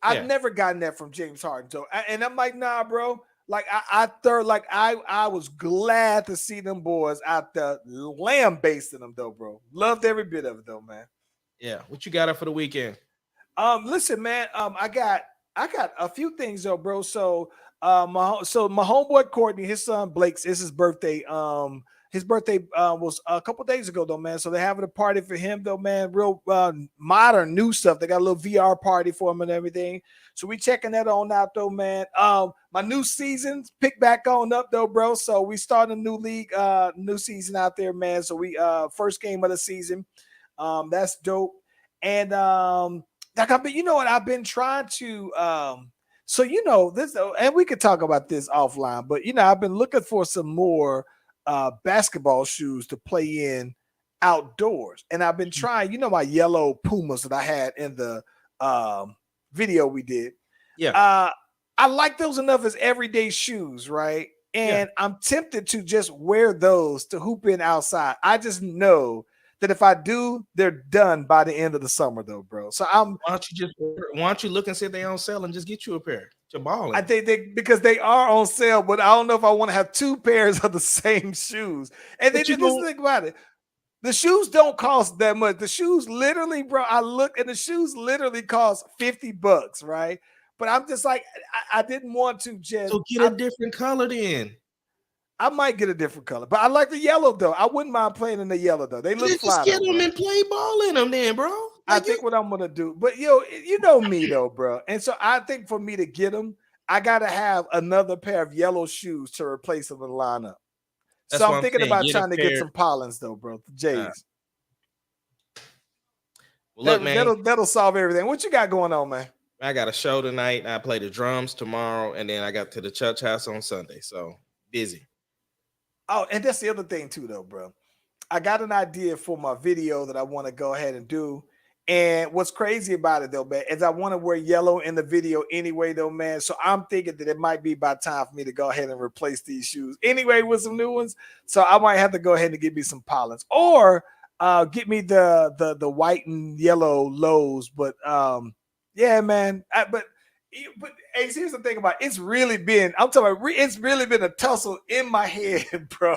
I've never gotten that from James Harden. So, and I'm like, nah, bro. Like, I was glad to see them boys out there lambasting them, though, bro. Loved every bit of it, though, man. Yeah. What you got up for the weekend? Listen, man. I got a few things though, bro. So my homeboy Courtney, his son Blake's, it's his birthday. His birthday was a couple days ago though, man. So they're having a party for him though, man. Real modern new stuff. They got a little VR party for him and everything. So we checking that on out though, man. My new season's picked back on up though, bro. So we starting a new league, new season out there, man. So we first game of the season. That's dope. And like you know what, I've been trying to so you know this, and we could talk about this offline, but you know, I've been looking for some more basketball shoes to play in outdoors, and I've been trying, you know, my yellow Pumas that I had in the video we did. Yeah. I like those enough as everyday shoes, right? And I'm tempted to just wear those to hoop in outside. I just know that if I do, they're done by the end of the summer, though, bro. So why don't you look and see if they on sale and just get you a pair? You're balling. I think because they are on sale, but I don't know if I want to have 2 pairs of the same shoes. And then just think about it. The shoes don't cost that much. The shoes literally, bro, I look and the shoes literally cost $50, right? But I'm just like, I didn't want to just. So get a different color then. I might get a different color, but I like the yellow though. I wouldn't mind playing in the yellow though. They look fly. Just get them and play ball in them then, bro. I think what I'm gonna do, but you know me though, bro. And so I think for me to get them, I gotta have another pair of yellow shoes to replace them in the lineup. So I'm thinking about trying to get some Pollins though, bro. The J's. Well, look, man, that'll solve everything. What you got going on, man? I got a show tonight. I play the drums tomorrow, and then I got to the church house on Sunday. So busy. Oh, and that's the other thing too, though, bro. I got an idea for my video that I want to go ahead and do. And what's crazy about it, though, man, is I want to wear yellow in the video anyway, though, man. So I'm thinking that it might be about time for me to go ahead and replace these shoes anyway with some new ones. So I might have to go ahead and get me some Pollins, or get me the white and yellow lows. But yeah, man. But hey, here's the thing about it. It's really been, I'm talking about, it's really been a tussle in my head, bro,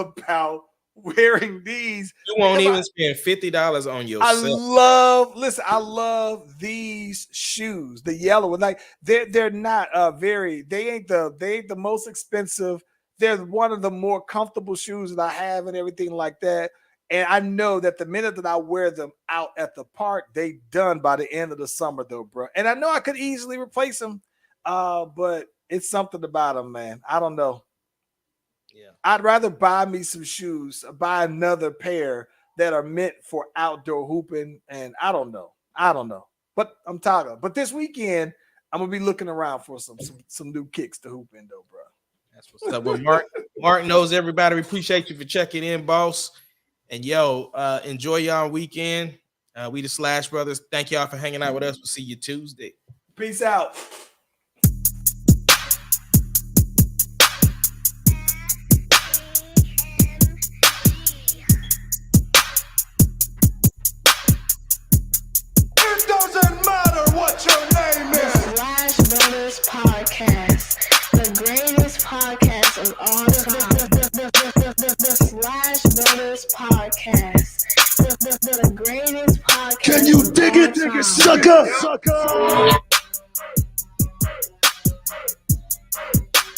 about wearing these. You won't even spend $50 on yourself. I love these shoes. The yellow one, like they're not they ain't the most expensive. They're one of the more comfortable shoes that I have and everything like that. And I know that the minute that I wear them out at the park, they done by the end of the summer, though, bro. And I know I could easily replace them, but it's something about them, man. I don't know. Yeah, I'd rather buy me some shoes, buy another pair that are meant for outdoor hooping, and I don't know. But I'm talking. But this weekend, I'm gonna be looking around for some new kicks to hoop in, though, bro. That's what's up. Well, Mark knows everybody. We appreciate you for checking in, boss. And enjoy y'all weekend. We the Slash Brothers. Thank y'all for hanging out with us. We'll see you Tuesday. Peace out. It doesn't matter what your name is. The Slash Brothers Podcast, the greatest podcast of all time. The Slash Brothers Podcast, the greatest podcast. Can you dig it, sucker?